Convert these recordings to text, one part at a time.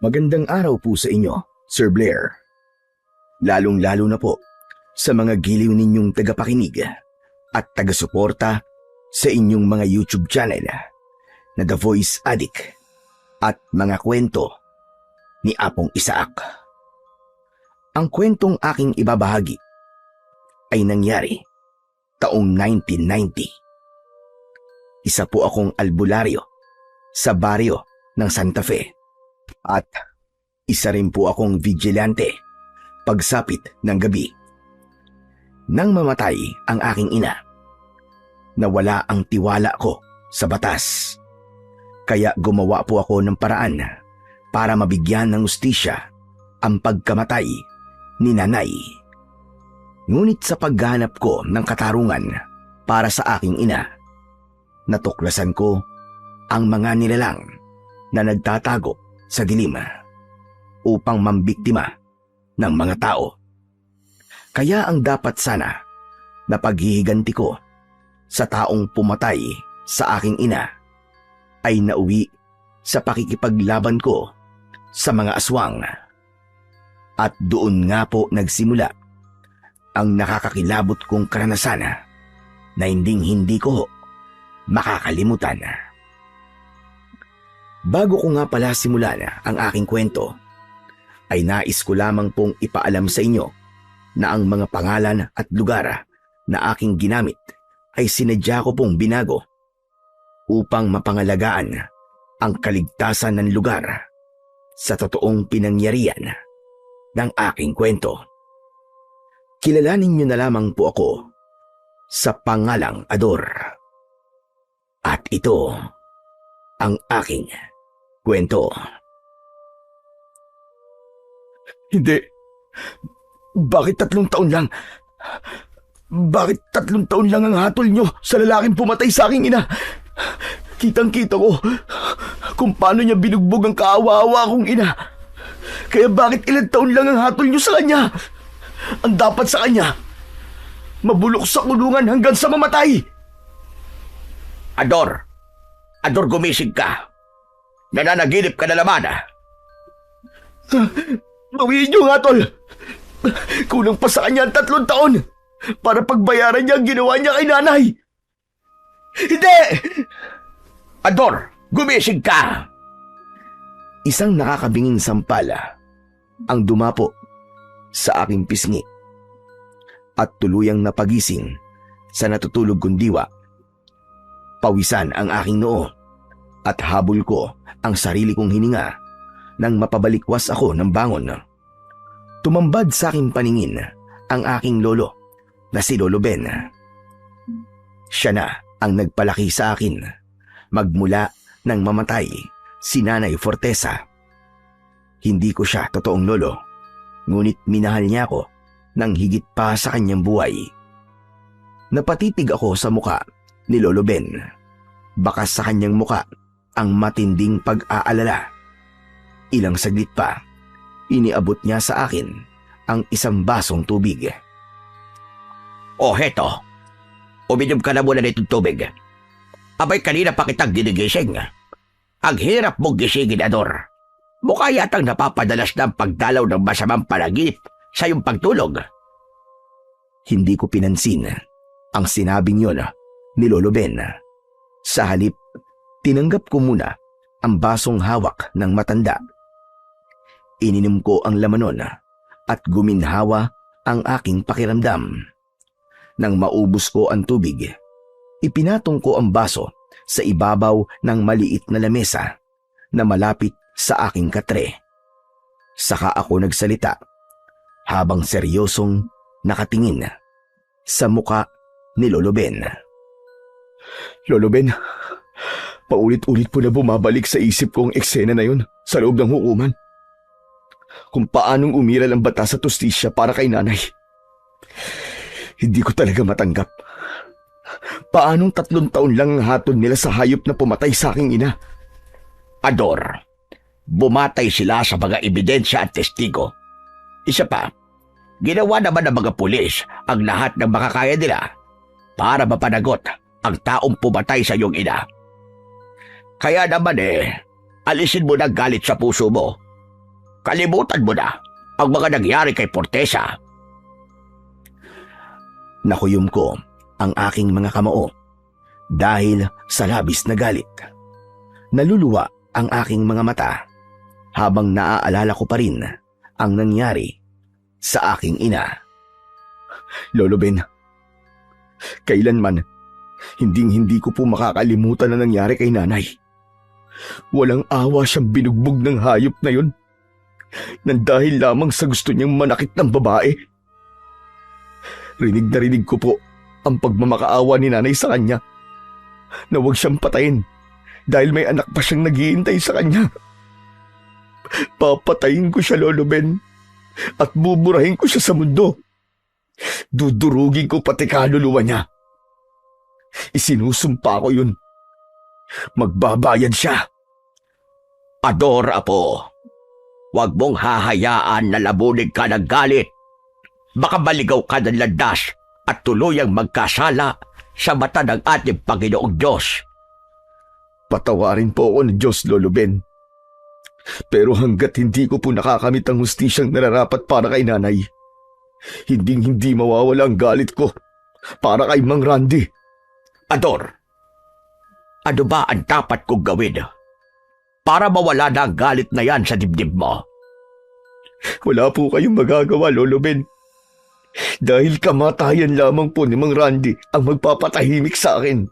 Magandang araw po sa inyo, Sir Blair. Lalong-lalo na po sa mga giliw ninyong tagapakinig at taga-suporta sa inyong mga YouTube channel na The Voice Addict at mga kwento ni Apong Isaac. Ang kwentong aking ibabahagi ay nangyari taong 1990. Isa po akong albularyo sa baryo ng Santa Fe at isa rin po akong vigilante pagsapit ng gabi. Nang mamatay ang aking ina, nawala ang tiwala ko sa batas. Kaya gumawa po ako ng paraan para mabigyan ng hustisya ang pagkamatay ni nanay. Ngunit sa paghanap ko ng katarungan para sa aking ina, natuklasan ko ang mga nilalang na nagtatago sa dilim upang mambiktima ng mga tao. Kaya ang dapat sana na paghihiganti ko sa taong pumatay sa aking ina ay nauwi sa pakikipaglaban ko sa mga aswang. At doon nga po nagsimula ang nakakakilabot kong karanasan na hindi ko makakalimutan. Bago ko nga pala simulan ang aking kwento, ay nais ko lamang pong ipaalam sa inyo na ang mga pangalan at lugar na aking ginamit ay sinadya ko pong binago upang mapangalagaan ang kaligtasan ng lugar sa totoong pinangyarihan ng aking kwento. Kilalanin niyo na lamang po ako sa pangalang Ador. At ito ang aking kwento. Hindi. Bakit 3 taon lang? Bakit 3 taon lang ang hatol nyo sa lalaking pumatay sa aking ina? Kitang-kita ko kung paano niya binugbog ang kaawa-awa kong ina. Kaya bakit ilang taon lang ang hatol nyo sa kanya? Ang dapat sa kanya, mabulok sa kulungan hanggang sa mamatay. Ador, gumising ka. Nananaginip ka na naman. Bawiin nyo nga, tol. Kulang pa sa kanya ang 3 taon para pagbayaran niya ang ginawa niya kay nanay. Hindi! Ador, gumising ka. Isang nakakabinging sampala ang dumapo sa aking pisngi at tuluyang napagising sa natutulog kong diwa. Pawisan ang aking noo at habol ko ang sarili kong hininga nang mapabalikwas ako ng bangon. Tumambad sa aking paningin ang aking lolo na si Lolo Ben. Siya na ang nagpalaki sa akin magmula nang mamatay si Nanay Fortesa. Hindi ko siya totoong lolo, ngunit minahal niya ako ng higit pa sa kanyang buhay. Napatitig ako sa muka ni Lolo Ben. Baka sa kanyang muka ang matinding pag-aalala. Ilang saglit pa, iniabot niya sa akin ang isang basong tubig. O heto, uminom ka na muna nitong tubig. Abay kanina pa kitang ginigising. Ang hirap mong gisingin, Ador. Mukha yatang napapadalas na ang pagdalaw ng masamang panaginip sa iyong pagtulog. Hindi ko pinansin ang sinabing yon ni Lolo Ben. Sa halip, tinanggap ko muna ang basong hawak ng matanda. Ininom ko ang laman nun at guminhawa ang aking pakiramdam. Nang maubos ko ang tubig, ipinatong ko ang baso sa ibabaw ng maliit na lamesa na malapit sa aking katre. Saka ako nagsalita habang seryosong nakatingin sa muka ni Lolo Ben. Lolo Ben, paulit-ulit po na bumabalik sa isip ko ang eksena na yun sa loob ng hukuman. Kung paanong umiral ang batas at hustisya para kay nanay. Hindi ko talaga matanggap. Paanong 3 taon lang ang hatol nila sa hayop na pumatay sa aking ina? Ador, bumatay sila sa mga ebidensya at testigo. Isa pa, ginawa naman ng mga pulis ang lahat ng makakaya nila para mapanagot ang taong pumatay sa iyong ina. Kaya naman alisin mo na galit sa puso mo Kalimutan mo na ang mga nangyari kay Fortesa. Nakuyom ko ang aking mga kamao dahil sa labis na galit. Naluluwa ang aking mga mata habang naaalala ko pa rin ang nangyari sa aking ina. Lolo Ben, kailanman, hindi ko po makakalimutan na nangyari kay nanay. Walang awa siyang binugbog ng hayop na yun, nang dahil lamang sa gusto niyang manakit ng babae. Rinig na rinig ko po ang pagmamakaawa ni nanay sa kanya, na huwag siyang patayin dahil may anak pa siyang naghihintay sa kanya. Papatayin ko siya, Lolo Ben, at buburahin ko siya sa mundo. Dudurugin ko pati kaluluwa niya. Isinusumpa ko yun. Magbabayad siya. Ador, apo. Huwag mong hahayaan na lamunin ka ng galit. Baka maligaw ka ng landas at tuluyang magkasala sa mata ng ating Panginoong Diyos. Patawarin po ako ng Diyos, Lolo Ben. Pero hanggat hindi ko po nakakamit ang hustisyang nararapat para kay nanay, hindi mawawala ang galit ko para kay Mang Randy. Ador, ano ba ang dapat kong gawin para mawala na ang galit na yan sa dibdib mo? Wala po kayong magagawa, Lolo Ben. Dahil kamatayan lamang po ni Mang Randy ang magpapatahimik sa akin.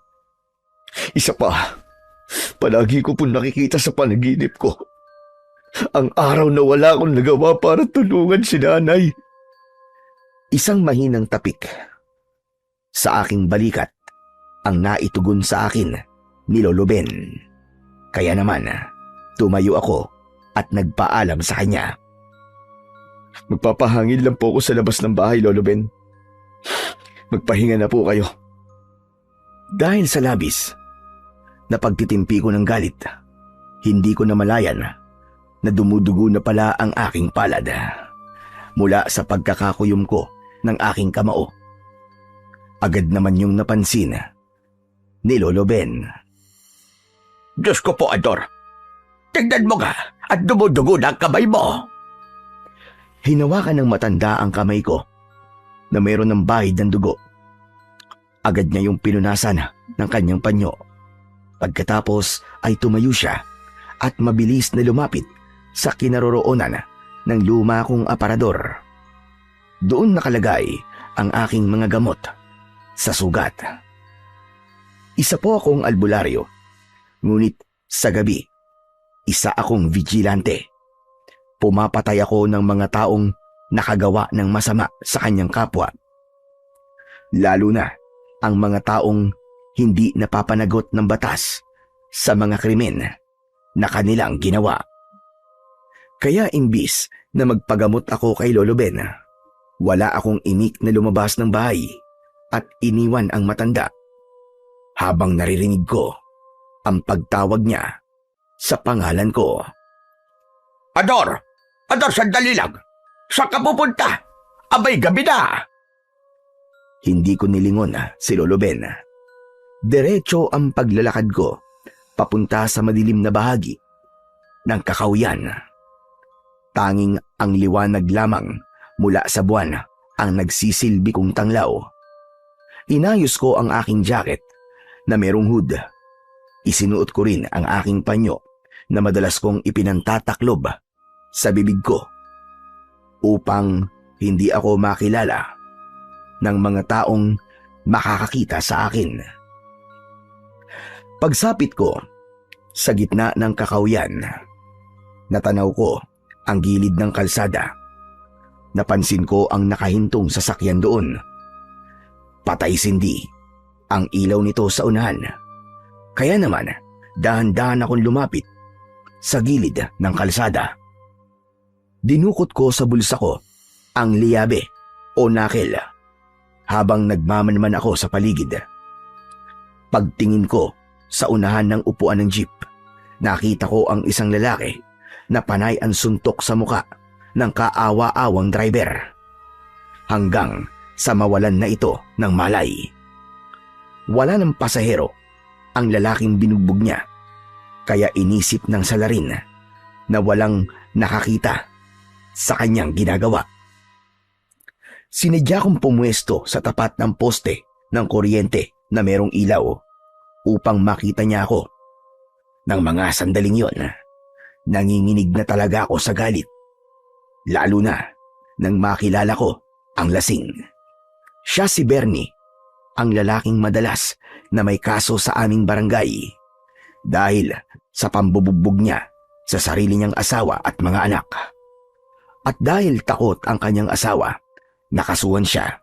Isa pa, palagi ko po nakikita sa panaginip ko ang araw na wala akong nagawa para tulungan si nanay. Isang mahinang tapik sa aking balikat ang naitugon sa akin ni Lolo Ben. Kaya naman, tumayo ako at nagpaalam sa kanya. Magpapahangin lang po ako sa labas ng bahay, Lolo Ben. Magpahinga na po kayo. Dahil sa labis na pagtitimpi ko ng galit, hindi ko namalayan na dumudugo na pala ang aking palad mula sa pagkakakuyom ko ng aking kamao. Agad naman yung napansin ni Lolo Ben. Diyos ko po, Ador. Tignan mo nga at dumudugo na ang kamay mo. Hinawakan ng matanda ang kamay ko na mayroon ng bahid ng dugo. Agad niya yung pinunasan ng kanyang panyo. Pagkatapos ay tumayo siya at mabilis na lumapit sa kinaroroonan ng luma kong aparador. Doon nakalagay ang aking mga gamot sa sugat. Isa po akong albularyo, ngunit sa gabi, isa akong vigilante. Pumapatay ako ng mga taong nakagawa ng masama sa kanyang kapwa. Lalo na ang mga taong hindi napapanagot ng batas sa mga krimen na kanilang ginawa. Kaya imbis na magpagamot ako kay Lolo Ben, wala akong inik na lumabas ng bahay at iniwan ang matanda habang naririnig ko ang pagtawag niya sa pangalan ko. Ador! Ador, sandali lang! Saan ka pupunta? Abay, gabi na! Hindi ko nilingon si Lolo Ben. Diretso ang paglalakad ko papunta sa madilim na bahagi ng kakauyan. Tanging ang liwanag lamang mula sa buwan ang nagsisilbi kong tanglaw. Inayos ko ang aking jacket na merong hood. Isinuot ko rin ang aking panyo na madalas kong ipinantataklob sa bibig ko upang hindi ako makilala ng mga taong makakakita sa akin. Pagsapit ko sa gitna ng kakauyan, natanaw ko ang gilid ng kalsada. Napansin ko ang nakahintong sasakyan doon. Patay sindi ang ilaw nito sa unahan. Kaya naman, dahan-dahan akong lumapit sa gilid ng kalsada. Dinukot ko sa bulsa ko ang liyabe o nakel habang nagmamanman ako sa paligid. Pagtingin ko sa unahan ng upuan ng jeep, nakita ko ang isang lalaki na panay ang suntok sa muka ng kaawa-awang driver hanggang sa mawalan na ito ng malay. Wala ng pasahero ang lalaking binugbog niya, kaya inisip ng salarin na walang nakakita sa kanyang ginagawa. Sinadya kong pumuesto sa tapat ng poste ng kuryente na merong ilaw upang makita niya ako. Nang mga sandaling yon, nanginginig na talaga ako sa galit. Lalo na nang makilala ko ang lasing. Siya si Bernie, ang lalaking madalas na may kaso sa aming barangay dahil sa pambubugbog niya sa sarili niyang asawa at mga anak. At dahil takot ang kanyang asawa, nakasuhan siya.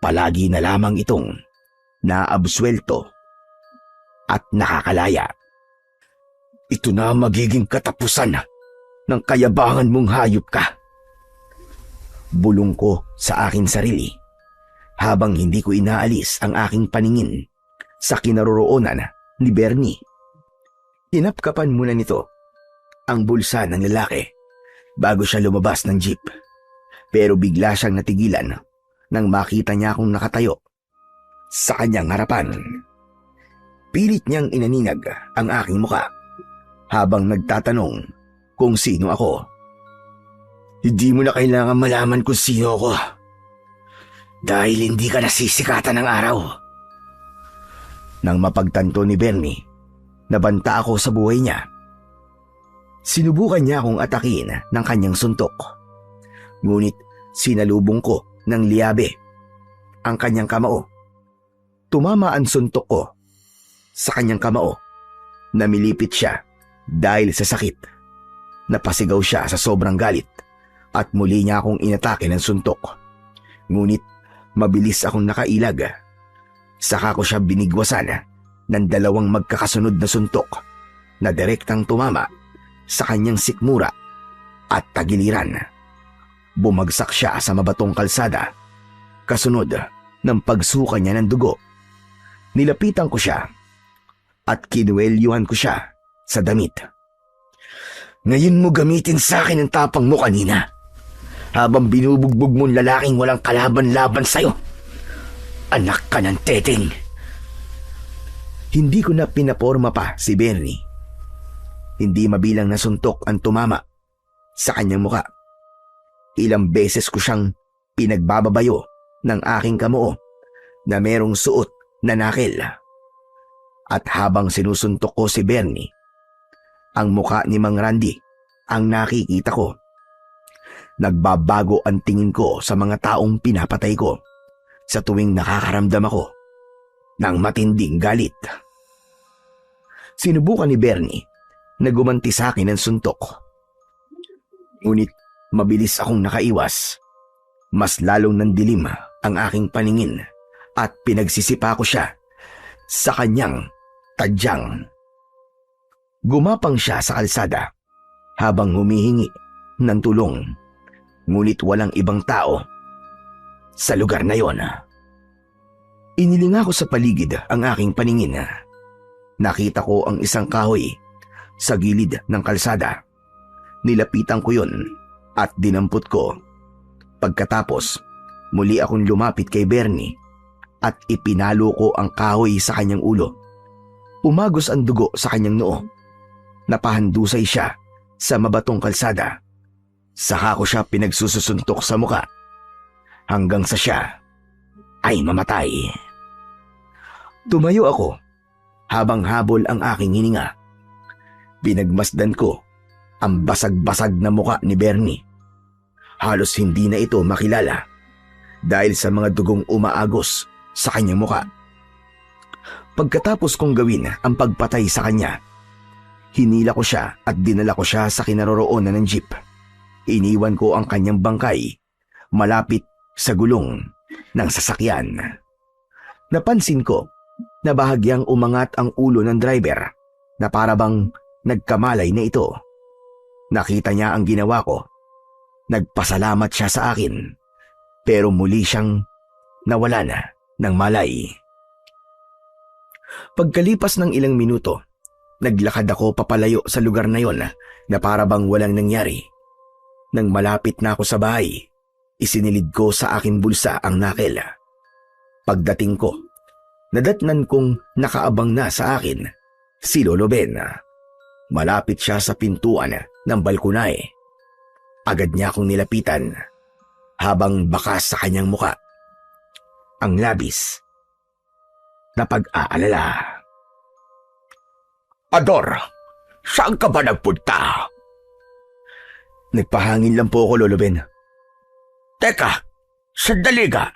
Palagi na lamang itong naabsuelto at nakakalaya. Ito na ang magiging katapusan ng kayabangan mong hayop ka. Bulong ko sa aking sarili habang hindi ko inaalis ang aking paningin sa kinaroroonan ni Bernie. Inapkapan muna nito ang bulsa ng lalaki bago siya lumabas ng jeep. Pero bigla siyang natigilan nang makita niya akong nakatayo sa kanyang harapan. Pilit niyang inaninag ang aking muka habang nagtatanong kung sino ako. Hindi mo na kailangan malaman kung sino ako dahil hindi ka nasisikatan ng araw. Nang mapagtanto ni Bernie, nabanta ako sa buhay niya. Sinubukan niya akong atakin ng kanyang suntok. Ngunit sinalubong ko ng liyabe ang kanyang kamao. Tumama ang suntok ko sa kanyang kamao. Namilipit siya dahil sa sakit. Napasigaw siya sa sobrang galit at muli niya akong inatake ng suntok. Ngunit mabilis akong nakailag. Saka ko siya binigwasan ng dalawang magkakasunod na suntok na direktang tumama sa kanyang sikmura at tagiliran. Bumagsak siya sa mabatong kalsada, kasunod ng pagsuka niya ng dugo. Nilapitan ko siya at kinuwelyuhan ko siya sa damit. Ngayon mo gamitin sa akin ang tapang mo kanina habang binubugbog mong lalaking walang kalaban-laban sa'yo. Anak ka ng teteng. Hindi ko na pinaporma pa si Bernie. Hindi mabilang na suntok ang tumama sa kanyang muka. Ilang beses ko siyang pinagbababayo ng aking kamao na merong suot na nakil. At habang sinusuntok ko si Bernie, ang muka ni Mang Randy ang nakikita ko. Nagbabago ang tingin ko sa mga taong pinapatay ko sa tuwing nakakaramdam ako ng matinding galit. Sinubukan ni Bernie na gumanti sa akin ng suntok. Ngunit mabilis akong nakaiwas. Mas lalong nandilim ang aking paningin at pinagsisipa ko siya sa kanyang tadyang. Gumapang siya sa kalsada habang humihingi ng tulong. Ngunit walang ibang tao sa lugar na yon. Inilinga ko sa paligid ang aking paningin. Nakita ko ang isang kahoy sa gilid ng kalsada. Nilapitan ko yon at dinampot ko. Pagkatapos, muli akong lumapit kay Bernie at ipinalo ko ang kahoy sa kanyang ulo. Umagos ang dugo sa kanyang noo. Napahandusay siya sa mabatong kalsada. Saka ko siya pinagsususuntok sa muka hanggang sa siya ay mamatay. Tumayo ako habang habol ang aking hininga. Binagmasdan ko ang basag-basag na muka ni Bernie. Halos hindi na ito makilala dahil sa mga dugong umaagos sa kanyang muka. Pagkatapos kong gawin ang pagpatay sa kanya, hinila ko siya at dinala ko siya sa kinaroroonan ng jeep. Iniwan ko ang kanyang bangkay malapit sa gulong ng sasakyan. Napansin ko na bahagyang umangat ang ulo ng driver na parabang nagkamalay na ito. Nakita niya ang ginawa ko. Nagpasalamat siya sa akin pero muli siyang nawalan ng malay. Pagkalipas ng ilang minuto, naglakad ako papalayo sa lugar na yon na parabang walang nangyari. Nang malapit na ako sa bahay, isinilid ko sa aking bulsa ang nakil. Pagdating ko, nadatnan kong nakaabang na sa akin si Lolo Ben. Malapit siya sa pintuan ng balkonahe. Agad niya akong nilapitan habang bakas sa kanyang muka ang labis na pag-aalala. Ador, saan ka ba nagpunta? Nagpahangin lang po ako, Lolo Ben. Teka, sandali ka.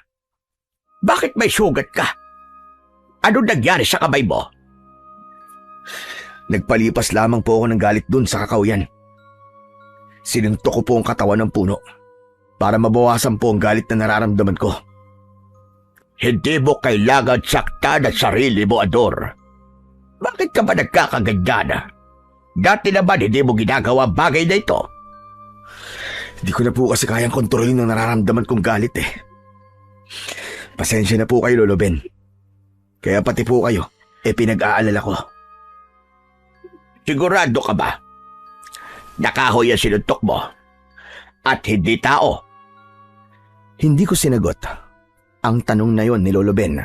Bakit may sugat ka? Ano nangyari sa kamay mo? Nagpalipas lamang po ako ng galit dun sa kakawyan. Sinuntok ko po ang katawan ng puno para mabawasan po ang galit na nararamdaman ko. Hindi mo kailangan saktan ang sarili mo, Ador. Bakit ka ba nagkakaganyan? Dati naman hindi mo ginagawa ang bagay na ito. Hindi ko na po kasi kayang kontrolin ang nararamdaman kong galit eh. Pasensya na po kayo, Lolo Ben. Kaya pati po kayo, pinag-aalala ko. Sigurado ka ba? Nakahoy ang sinuntok mo. At hindi tao. Hindi ko sinagot ang tanong na yon ni Lolo Ben.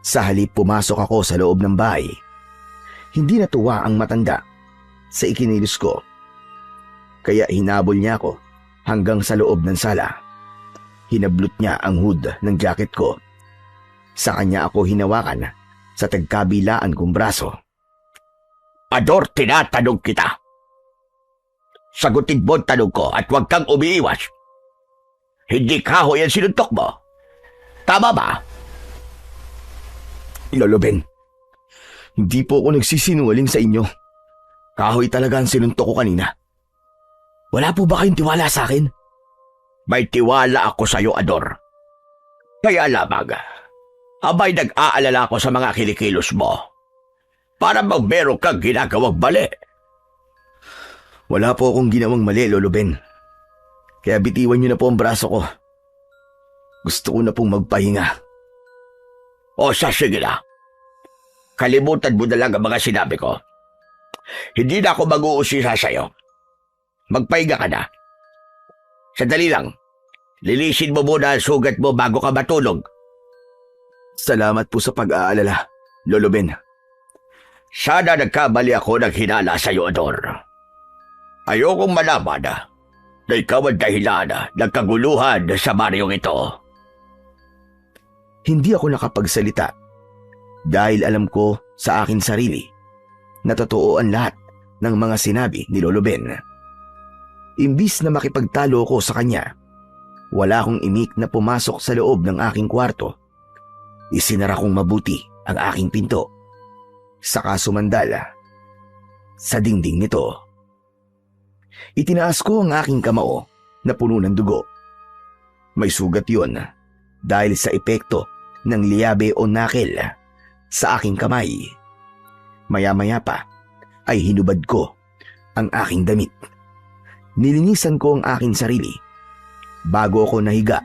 Sa halip pumasok ako sa loob ng bahay. Hindi natuwa ang matanda sa ikinilos ko. Kaya hinabol niya ako hanggang sa loob ng sala. Hinablot niya ang hood ng jacket ko. Sa kanya ako hinawakan sa tagkabilaan kong braso. Ador, tinatanong kita. Sagutin mo ang tanong ko at huwag kang umiiwas. Hindi kahoy ang sinuntok mo. Tama ba? Lolo Ben, hindi po ako nagsisinungaling sa inyo. Kahoy talaga ang sinuntok ko kanina. Wala po ba kayong tiwala sa akin? May tiwala ako sa iyo, Ador. Kaya lamang, abay nag-aalala ako sa mga kinikilos mo. Para bang meron kang ginagawang mali. Wala po akong ginawang mali, Lolo Ben. Kaya bitiwan niyo na po ang braso ko. Gusto ko na pong magpahinga. O sige na. Kalimutan mo na lang ang mga sinabi ko. Hindi na ako mag-uusisa sa iyo. Magpahinga ka na. Sandali lang. Lilisin mo muna ang sugat mo bago ka matulog. Salamat po sa pag-aalala, Lolo Ben. Sana nagkamali ako ng hinala sa iyo, Ador. Ayokong malaman na ikaw ang dahilan ng kaguluhan sa baryong ito. Hindi ako nakapagsalita dahil alam ko sa akin sarili na totoo ang lahat ng mga sinabi ni Lolo Ben. Imbis na makipagtalo ko sa kanya, wala akong imik na pumasok sa loob ng aking kwarto. Isinara kong mabuti ang aking pinto. Saka sumandala sa dingding nito. Itinaas ko ang aking kamao na puno ng dugo. May sugat yon dahil sa epekto ng liyabe o nakel sa aking kamay. Maya-maya pa ay hinubad ko ang aking damit. Nilinisan ko ang aking sarili bago ako nahiga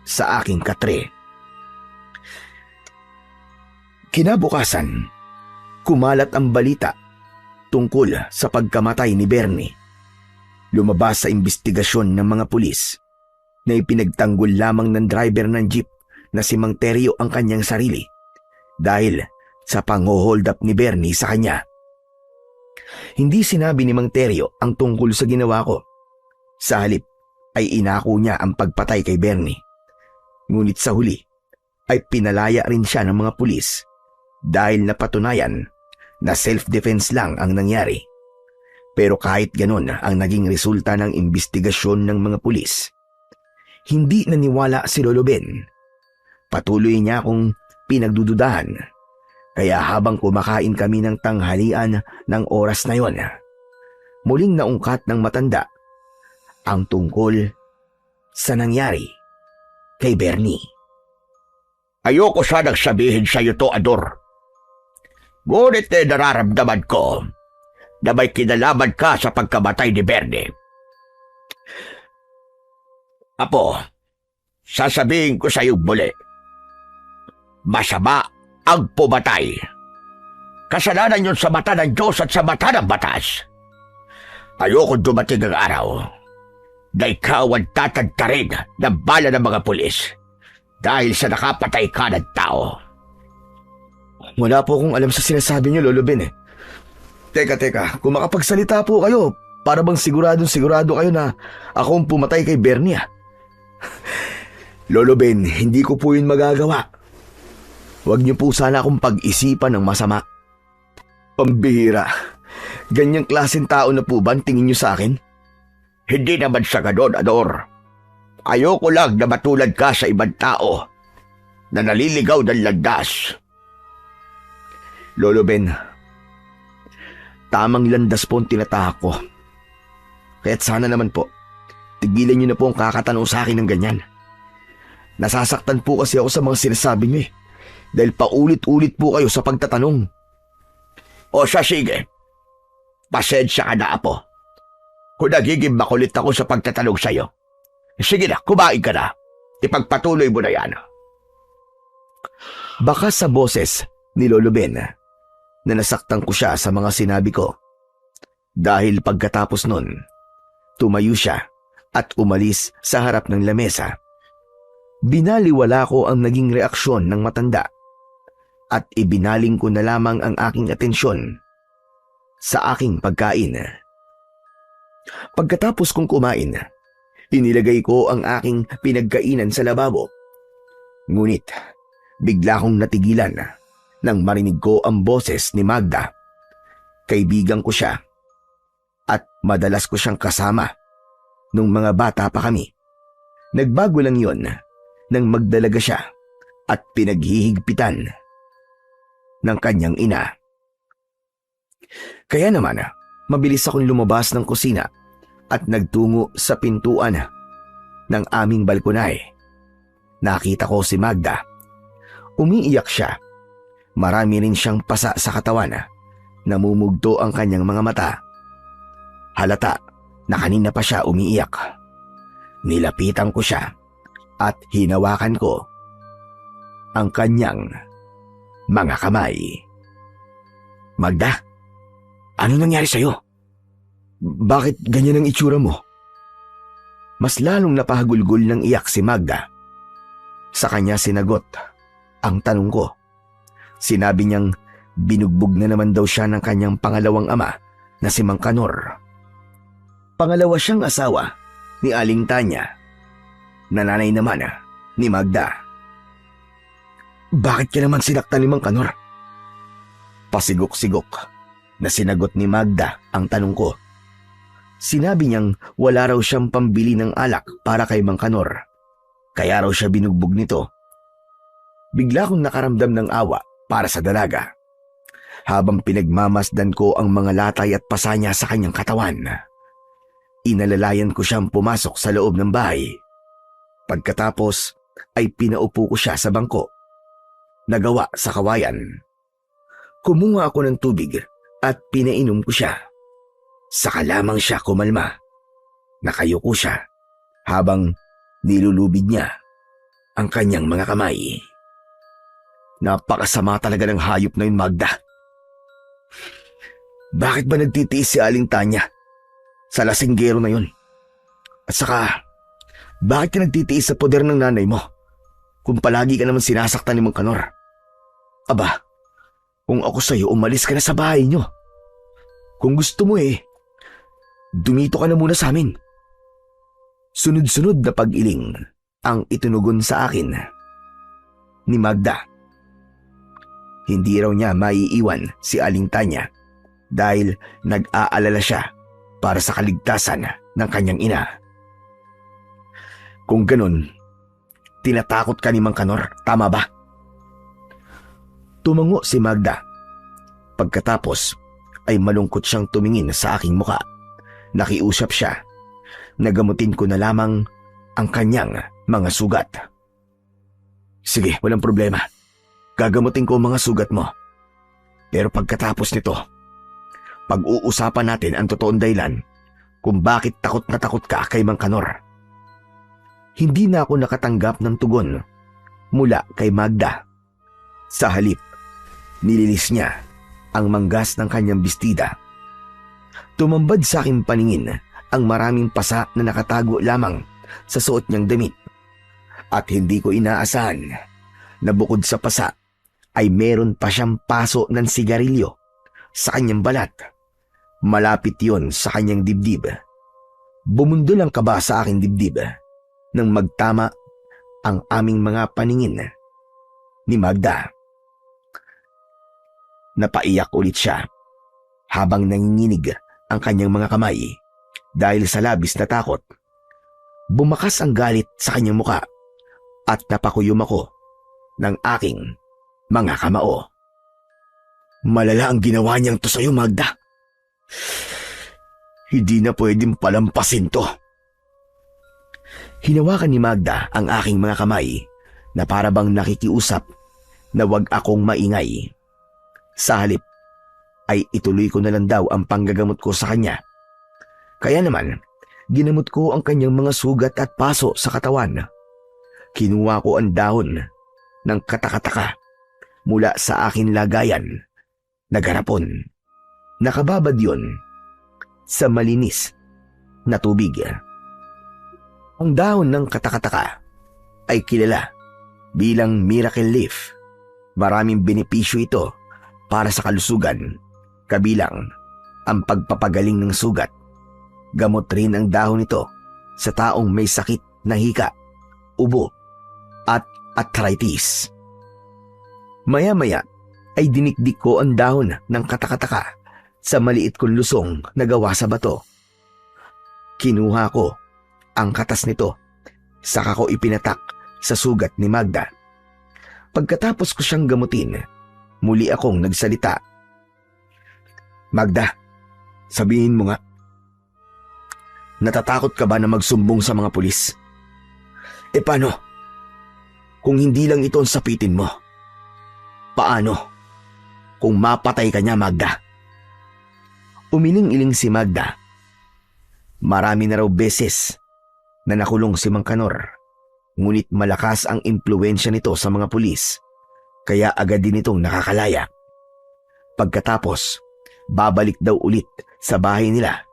sa aking katre. Kinabukasan, kumalat ang balita tungkol sa pagkamatay ni Bernie. Lumabas sa imbestigasyon ng mga pulis na ipinagtanggol lamang ng driver ng jeep na si Mang Teryo ang kanyang sarili dahil sa pang-hold up ni Bernie sa kanya. Hindi sinabi ni Mang Teryo ang tungkol sa ginawa ko. Sa halip ay inako niya ang pagpatay kay Bernie. Ngunit sa huli ay pinalaya rin siya ng mga pulis dahil napatunayan na self-defense lang ang nangyari. Pero kahit ganun ang naging resulta ng imbestigasyon ng mga pulis, hindi naniwala si Lolo Ben. Patuloy niya akong pinagdududahan. Kaya habang kumakain kami ng tanghalian ng oras na yon, muling naungkat ng matanda ang tungkol sa nangyari kay Bernie. Ayoko sanang sabihin sa iyo to, Ador. Ngunit nararamdaman ko na may kinalaman ka sa pagkamatay ni Bernie. Apo, sasabihin ko sa iyo muli. Masama ang pumatay. Kasalanan yun sa mata ng Diyos at sa mata ng batas. Ayoko dumating ang araw na ikaw ang tatagtarin ng bala ng mga pulis dahil sa nakapatay ka ng tao. Wala po akong alam sa sinasabi niyo, Lolo Ben eh. Teka, kung makapagsalita po kayo, Para bang sigurado kayo na ako ang pumatay kay Bernie ah. Lolo Ben, hindi ko po yun magagawa. Huwag niyo po sana akong pag-isipan ng masama. Pambihira. Ganyang klaseng tao na po ba ang tingin niyo sa akin? Hindi naman sa ganon, Ador. Ayoko lang na matulad ka sa ibang tao na naliligaw ng landas. Lolo Ben, tamang landas po ang tinatahak ko. Kaya't sana naman po, tigilan niyo na po ang kakatanong sa akin ng ganyan. Nasasaktan po kasi ako sa mga sinasabi niyo eh. Dahil paulit-ulit po kayo sa pagtatanong. O siya, sige. Pasensya ka na, Apo. Kung nagiging makulit ako sa pagtatanong sa'yo. Sige na, kumain ka na. Ipagpatuloy mo na yan. Baka sa boses ni Lolo Ben na nasaktan ko siya sa mga sinabi ko. Dahil pagkatapos nun, tumayo siya at umalis sa harap ng lamesa. Binaliwala ko ang naging reaksyon ng matanda at ibinaling ko na lamang ang aking atensyon sa aking pagkain. Pagkatapos kong kumain, inilagay ko ang aking pinagkainan sa lababo. Ngunit bigla kong natigilan nang marinig ko ang boses ni Magda. Kaibigan ko siya at madalas ko siyang kasama nung mga bata pa kami. Nagbago lang yon nang magdalaga siya at pinaghihigpitan ng kanyang ina. Kaya naman, mabilis akong lumabas ng kusina at nagtungo sa pintuan ng aming balkonay. Nakita ko si Magda. Umiiyak siya. Marami rin siyang pasa sa katawan. Namumugto ang kanyang mga mata. Halata na kanina pa siya umiiyak. Nilapitan ko siya at hinawakan ko ang kanyang mga kamay. Magda, ano nangyari sa'yo? Bakit ganyan ang itsura mo? Mas lalong napahagulgol ng iyak si Magda. Sa kanya sinagot ang tanong ko. Sinabi niyang binugbog na naman daw siya ng kanyang pangalawang ama na si Mang Kanor. Pangalawa siyang asawa ni Aling Tanya, na nanay naman ni Magda. Bakit ka naman sinaktan ni Mang Kanor? Pasigok-sigok na sinagot ni Magda ang tanong ko. Sinabi niyang wala raw siyang pambili ng alak para kay Mang Kanor, kaya raw siya binugbog nito. Bigla akong nakaramdam ng awa para sa dalaga, habang pinagmamasdan ko ang mga latay at pasa niya sa kanyang katawan. Inalalayan ko siyang pumasok sa loob ng bahay. Pagkatapos ay pinaupo ko siya sa bangko na gawa sa kawayan. Kumuha ako ng tubig at pinainom ko siya. Saka lamang siya kumalma. Nakayuko siya habang nilulubid niya ang kanyang mga kamay. Napakasama talaga ng hayop na yun, Magda. Bakit ba nagtitiis si Aling Tanya sa lasinggero na yun? At saka, bakit ka nagtitiis sa poder ng nanay mo kung palagi ka naman sinasaktan ni Mang Kanor? Aba, kung ako sa'yo, umalis ka na sa bahay niyo. Kung gusto mo dumito ka na muna sa amin. Sunod-sunod na pag-iling ang itunugon sa akin ni Magda. Hindi raw niya maiiwan si Aling Tanya dahil nag-aalala siya para sa kaligtasan ng kanyang ina. Kung ganun, tinatakot ka ni Mang Kanor, tama ba? Tumango si Magda. Pagkatapos ay malungkot siyang tumingin sa aking muka. Nakiusap siya. Nagamutin ko na lamang ang kanyang mga sugat. Sige, walang problema. Gagamutin ko ang mga sugat mo. Pero pagkatapos nito, pag-uusapan natin ang totoong dahilan kung bakit takot na takot ka kay Mang Kanor. Hindi na ako nakatanggap ng tugon mula kay Magda. Sa halip, nililis niya ang manggas ng kanyang bestida. Tumambad sa aking paningin ang maraming pasa na nakatago lamang sa suot niyang damit. At hindi ko inaasahan na bukod sa pasa ay meron pa siyang paso ng sigarilyo sa kanyang balat Malapit yon sa kanyang dibdib. Bumundol ang kaba sa aking dibdib nang magtama ang aming mga paningin ni Magda. Napaiyak ulit siya habang nanginginig ang kanyang mga kamay dahil sa labis na takot. Bumakas ang galit sa kanyang muka at napakuyom ako ng aking mga kamao. Malala ang ginawa niyang to sa'yo, Magda. Hindi na pwedeng palampasin to. Hinawakan ni Magda ang aking mga kamay na para bang nakikiusap na wag akong maingay. Sa halip ay ituloy ko na lang daw ang panggagamot ko sa kanya. Kaya naman, ginamot ko ang kanyang mga sugat at paso sa katawan. Kinuha ko ang dahon ng katakataka mula sa akin lagayan na garapon. Nakababad yon sa malinis na tubig. Ang dahon ng katakataka ay kilala bilang miracle leaf. Maraming benepisyo ito para sa kalusugan, kabilang ang pagpapagaling ng sugat. Gamot rin ang dahon nito sa taong may sakit na hika, ubo at arthritis. Maya-maya ay dinikdik ko ang dahon ng katakataka sa maliit kong lusong na gawa sa bato. Kinuha ko ang katas nito, saka ko ipinatak sa sugat ni Magda. Pagkatapos ko siyang gamutin, muli akong nagsalita. Magda, sabihin mo nga, natatakot ka ba na magsumbong sa mga pulis? E paano? Kung hindi lang ito ang sapitin mo, paano kung mapatay ka niya, Magda? Umiling-iling si Magda. Marami na raw beses na nakulong si Mang Kanor, ngunit malakas ang impluwensya nito sa mga pulis, kaya agad din itong nakakalaya. Pagkatapos, babalik daw ulit sa bahay nila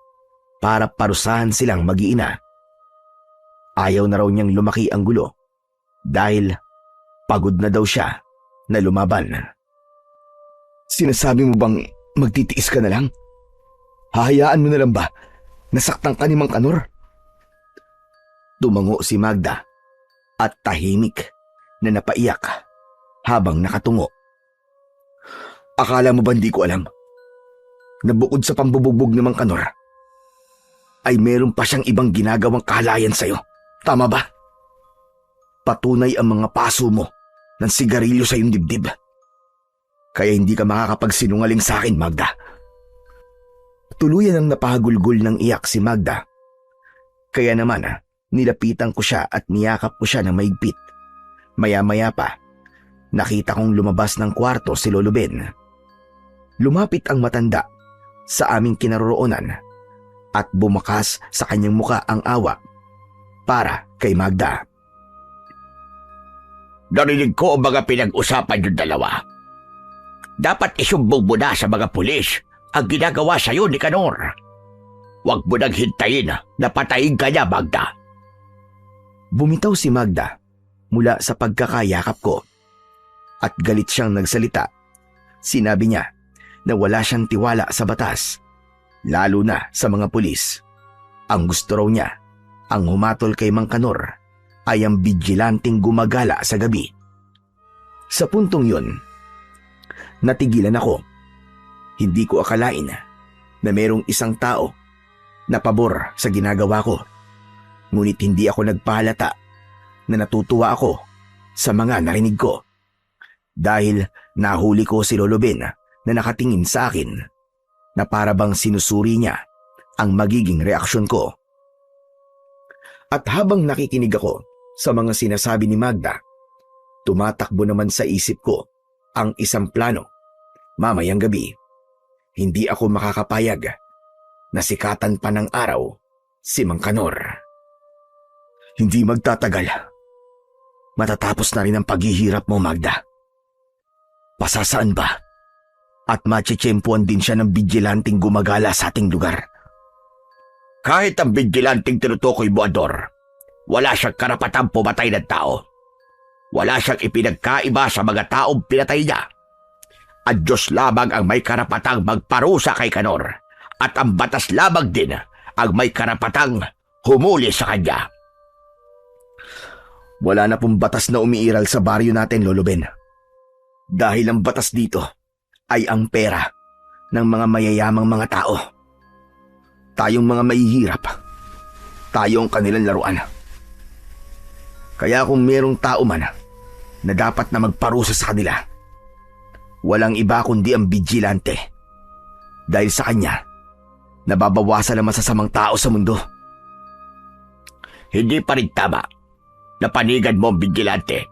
para parusahan silang mag-iina. Ayaw na raw niyang lumaki ang gulo dahil pagod na daw siya na lumaban. Sinasabi mo bang magtitiis ka na lang? Hahayaan mo na lang ba nasaktan ka ni Mang Kanor? Tumango si Magda at tahimik na napaiyak habang nakatungo. Akala mo ba hindi ko alam na bukod sa pambubugbog ni Mang Kanor ay meron pa siyang ibang ginagawang kahalayan sa'yo? Tama ba? Patunay ang mga paso mo ng sigarilyo sa iyong dibdib. Kaya hindi ka makakapagsinungaling sa akin, Magda. Tuluyan ang napahagulgol ng iyak si Magda. Kaya naman, nilapitan ko siya at niyakap ko siya ng maigpit. Maya-maya pa, nakita kong lumabas ng kwarto si Lolo Ben. Lumapit ang matanda sa aming kinaroroonan at bumakas sa kanyang muka ang awa para kay Magda. Narinig ko ang mga pinag-usapan yung dalawa. Dapat isumbong mo na sa mga pulis ang ginagawa sa'yo ni Kanor. Huwag mo nang hintayin na patayin ka niya, Magda. Bumitaw si Magda mula sa pagkakayakap ko at galit siyang nagsalita. Sinabi niya na wala siyang tiwala sa batas, lalo na sa mga pulis. Ang gusto raw niya, ang humatol kay Mang Kanor, ay ang bijilanting gumagala sa gabi. Sa puntong yun, natigilan ako. Hindi ko akalain na merong isang tao na pabor sa ginagawa ko. Ngunit hindi ako nagpahalata na natutuwa ako sa mga narinig ko. Dahil nahuli ko si Lolo Ben na nakatingin sa akin na para bang sinusuri niya ang magiging reaksyon ko. At habang nakikinig ako sa mga sinasabi ni Magda, tumatakbo naman sa isip ko ang isang plano. Mamayang gabi, hindi ako makakapayag na sikatan pa ng araw si Mang Kanor. Hindi magtatagal. Matatapos na rin ang paghihirap mo, Magda. Pasasaan ba? At matsitsyempuan din siya ng bijilanting gumagala sa ating lugar. Kahit ang bijilanting tinutukoy mo, Ador, wala siyang karapatang pumatay ng tao. Wala siyang ipinagkaiba sa mga taong pinatay niya. At Diyos lamang ang may karapatang magparusa kay Kanor at ang batas lamang din ang may karapatang humuli sa kanya. Wala na pong batas na umiiral sa baryo natin, Lolo Ben. Dahil ang batas dito ay ang pera ng mga mayayamang mga tao. Tayong mga mahihirap, tayo ang kanilang laruan. Kaya kung merong tao man na dapat na magparusa sa kanila, walang iba kundi ang vigilante. Dahil sa kanya, nababawasan ang masasamang tao sa mundo. Hindi pa rin tama na panigan mo ang vigilante.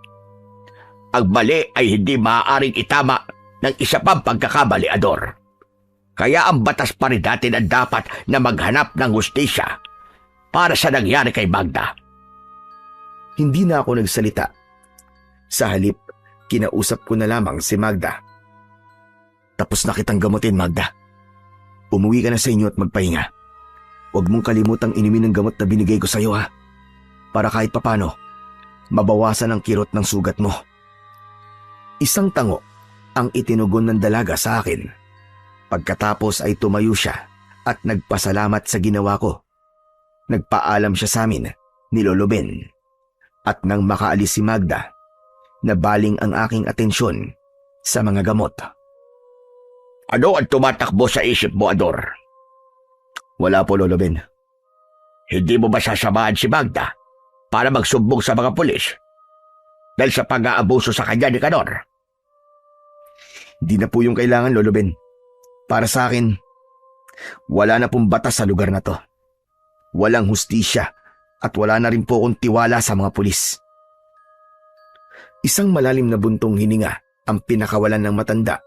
Ang mali ay hindi maaaring itama ng isa pang pagkakamali, Ador. Kaya ang batas pa rin natin ang dapat na maghanap ng hustisya para sa nangyari kay Magda. Hindi na ako nagsalita. Sa halip, kinausap ko na lamang si Magda. Tapos na kitang gamutin, Magda. Umuwi ka na sa inyo at magpahinga. Huwag mong kalimutang inumin ng gamot na binigay ko sa iyo, ha? Para kahit papano, mabawasan ang kirot ng sugat mo. Isang tango ang itinugon ng dalaga sa akin. Pagkatapos ay tumayo siya at nagpasalamat sa ginawa ko. Nagpaalam siya sa amin ni Lolo Ben. At nang makaalis si Magda, nabaling ang aking atensyon sa mga gamot. Ano ang tumatakbo sa isip mo, Ador? Wala po, Lolo Ben. Hindi mo ba sasamahan si Magda para magsumbong sa mga pulis dahil sa pag-aabuso sa kanya ni Kanor? Hindi na po yung kailangan, Lolo Ben. Para sa akin, wala na pong batas sa lugar na to. Walang hustisya at wala na rin po akong tiwala sa mga pulis. Isang malalim na buntong hininga ang pinakawalan ng matanda.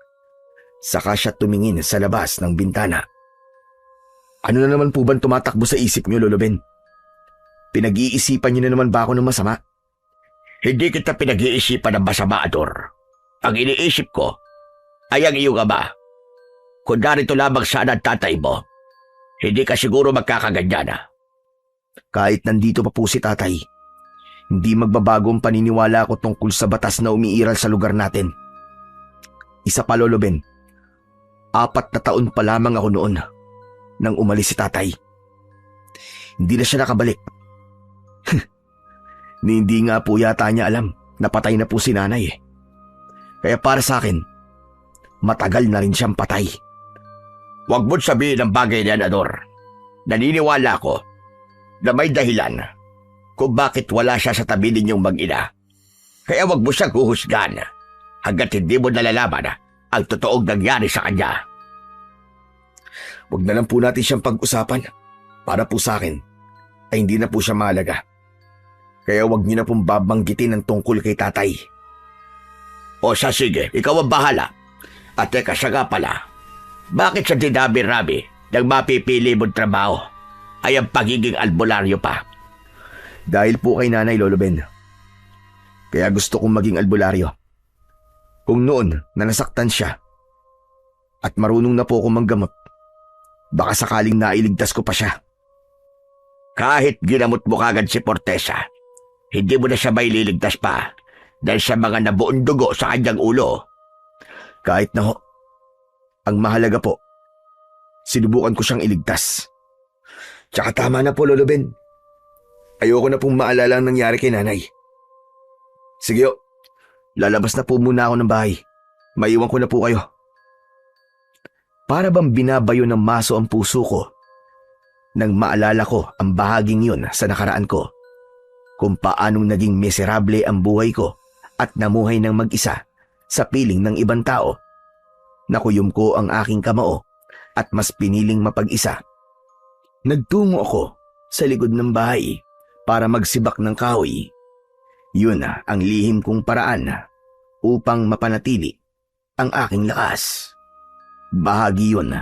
Saka siya tumingin sa labas ng bintana. Ano na naman po ba tumatakbo sa isip niyo, Lolo Ben? Pinag-iisipan niyo na naman ba ako ng masama? Hindi kita pinag-iisipan ng masama, Ador. Ang iniisip ko ay ang iyong ama. Kung narito lamang sana ang tatay mo, hindi ka siguro magkakaganyan na. Kahit nandito pa po si tatay, hindi magbabago ang paniniwala ko tungkol sa batas na umiiral sa lugar natin. Isa pa, Lolo Ben, 4 na taon pa lamang ako noon nang umalis si tatay. Hindi na siya nakabalik. Hindi nga po yata niya alam na patay na po si nanay eh. Kaya para sa akin, matagal na rin siyang patay. Huwag mo't sabihin ang bagay na yan, Ador. Naniniwala ko na may dahilan kung bakit wala siya sa tabi ninyong mag-ina. Kaya huwag mo siyang huhusgan hanggat hindi mo nalalaman ang totoong nangyari sa kanya. Huwag na lang po natin siyang pag-usapan. Para po sa akin, ay hindi na po siya mahalaga. Kaya huwag niyo na pong babanggitin ang tungkol kay tatay. O siya, sige, ikaw ang bahala. At teka, siya nga pala, bakit sa dinabi-rabi ng mapipili mong trabaho ay ang pagiging albularyo pa? Dahil po kay nanay, Lolo Ben. Kaya gusto kong maging albularyo. Kung noon na nasaktan siya at marunong na po akong manggamot, baka sakaling nailigtas ko pa siya. Kahit ginamot mo kagad si Fortesa, hindi mo na siya may liligtas pa dahil sa mga nabuong dugo sa kanyang ulo. Kahit na ho, ang mahalaga po, sinubukan ko siyang iligtas. Tsaka tama na po, Lolo Ben. Ayoko na pong maalala ang nangyari kay nanay. Sige o, lalabas na po muna ako ng bahay. Maiwan ko na po kayo. Para bang binabayo ng maso ang puso ko nang maalala ko ang bahaging yun sa nakaraan ko, kung paanong naging miserable ang buhay ko at namuhay ng mag-isa sa piling ng ibang tao. Nakuyom ko ang aking kamao at mas piniling mapag-isa. Nagtungo ako sa likod ng bahay para magsibak ng kahoy. Yun ang lihim kong paraan upang mapanatili ang aking lakas. Bahagi yun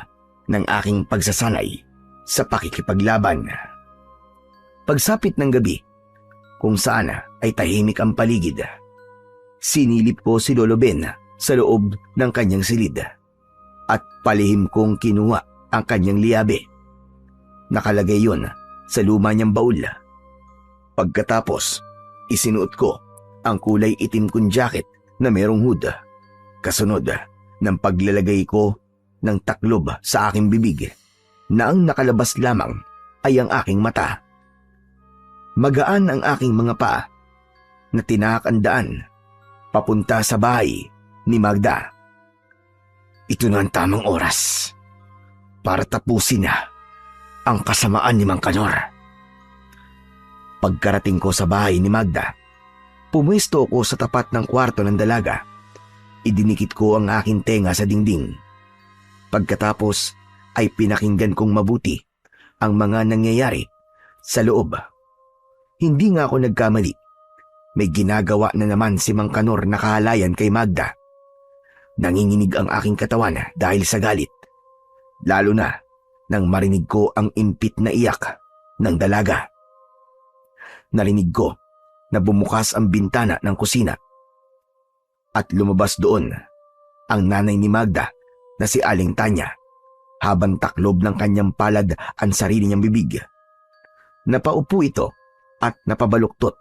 ng aking pagsasanay sa pakikipaglaban. Pagsapit ng gabi, kung saan ay tahimik ang paligid, sinilip ko si Lolo Ben sa loob ng kanyang silid at palihim kong kinuha ang kanyang liyabe. Nakalagay yon sa luma niyang baul. Pagkatapos, isinuot ko ang kulay itim kong jacket na merong hood. Kasunod ng paglalagay ko ng taklob sa aking bibig, na ang nakalabas lamang ay ang aking mata. Magaan ang aking mga paa na tinahak ang daan papunta sa bahay ni Magda. Ito na ang tamang oras para tapusin na ang kasamaan ni Mang Kanor. Pagkarating ko sa bahay ni Magda, pumwesto ko sa tapat ng kwarto ng dalaga. Idinikit ko ang aking tenga sa dingding. Pagkatapos ay pinakinggan kong mabuti ang mga nangyayari sa loob. Hindi nga ako nagkamali. May ginagawa na naman si Mang Kanor na kahalayan kay Magda. Nanginginig ang aking katawan dahil sa galit. Lalo na nang marinig ko ang impit na iyak ng dalaga. Narinig ko na bumukas ang bintana ng kusina. At lumabas doon ang nanay ni Magda na si Aling Tanya habang taklob ng kanyang palad ang sarili niyang bibig. Napaupo ito at napabaluktot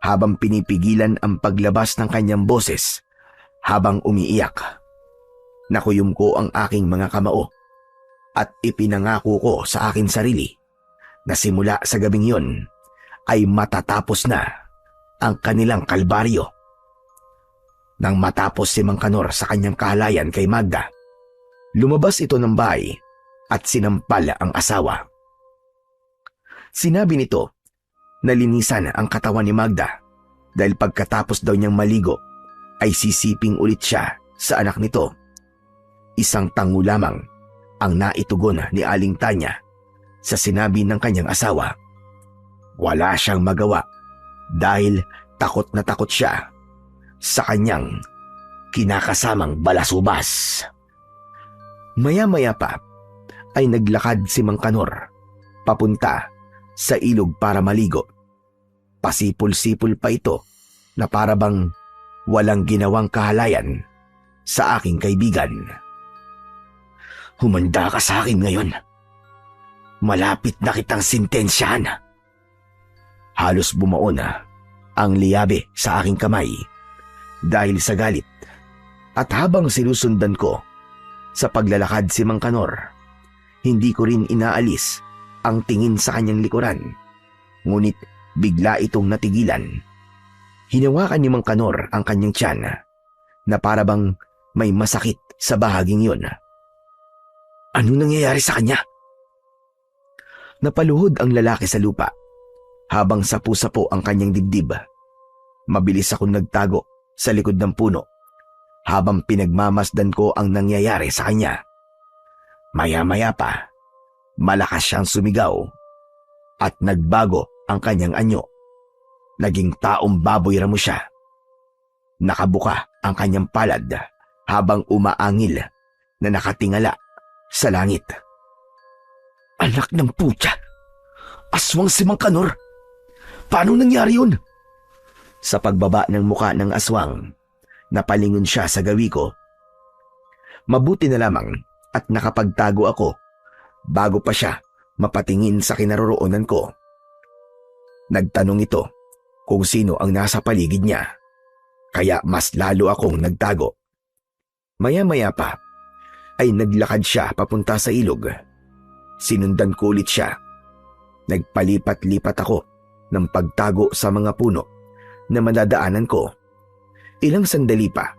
habang pinipigilan ang paglabas ng kanyang boses habang umiiyak. Nakuyom ko ang aking mga kamao at ipinangako ko sa akin sarili na simula sa gabing yon ay matatapos na ang kanilang kalbaryo. Nang matapos si Mang Kanor sa kanyang kahalayan kay Magda, lumabas ito ng bahay at sinampal ang asawa. Sinabi nito na linisan ang katawan ni Magda dahil pagkatapos daw niyang maligo ay sisiping ulit siya sa anak nito. Isang tango lamang ang naitugon ni Aling Tanya sa sinabi ng kanyang asawa. Wala siyang magawa dahil takot na takot siya sa kanyang kinakasamang balasubas. Maya-maya pa ay naglakad si Mang Kanor papunta sa ilog para maligo. Pasipol-sipol pa ito na para bang walang ginawang kahalayan sa aking kaibigan. Humanda ka sa akin ngayon. Malapit na kitang sintensyahan. Halos bumaon ang liyabe sa aking kamay dahil sa galit. At habang sinusundan ko sa paglalakad si Mang Kanor, hindi ko rin inaalis ang tingin sa kanyang likuran. Ngunit bigla itong natigilan. Hinawakan ni Mang Kanor ang kanyang tiyan na para bang may masakit sa bahaging yun. Ano nangyayari sa kanya? Napaluhod ang lalaki sa lupa habang sapu-sapo ang kanyang dibdib. Mabilis akong nagtago sa likod ng puno habang pinagmamasdan ko ang nangyayari sa kanya. Maya-maya pa, malakas siyang sumigaw at nagbago ang kanyang anyo. Naging taong baboy ramo siya. Nakabuka ang kanyang palad habang umaangil na nakatingala sa langit. Anak ng putya! Aswang si Mang Kanor! Paano nangyari yun? Sa pagbaba ng muka ng aswang, napalingon siya sa gawi ko. Mabuti na lamang at nakapagtago ako bago pa siya mapatingin sa kinaroroonan ko. Nagtanong ito kung sino ang nasa paligid niya, kaya mas lalo akong nagtago. Maya-maya pa ay naglakad siya papunta sa ilog. Sinundan ko ulit siya. Nagpalipat-lipat ako ng pagtago sa mga puno na madadaanan ko. Ilang sandali pa,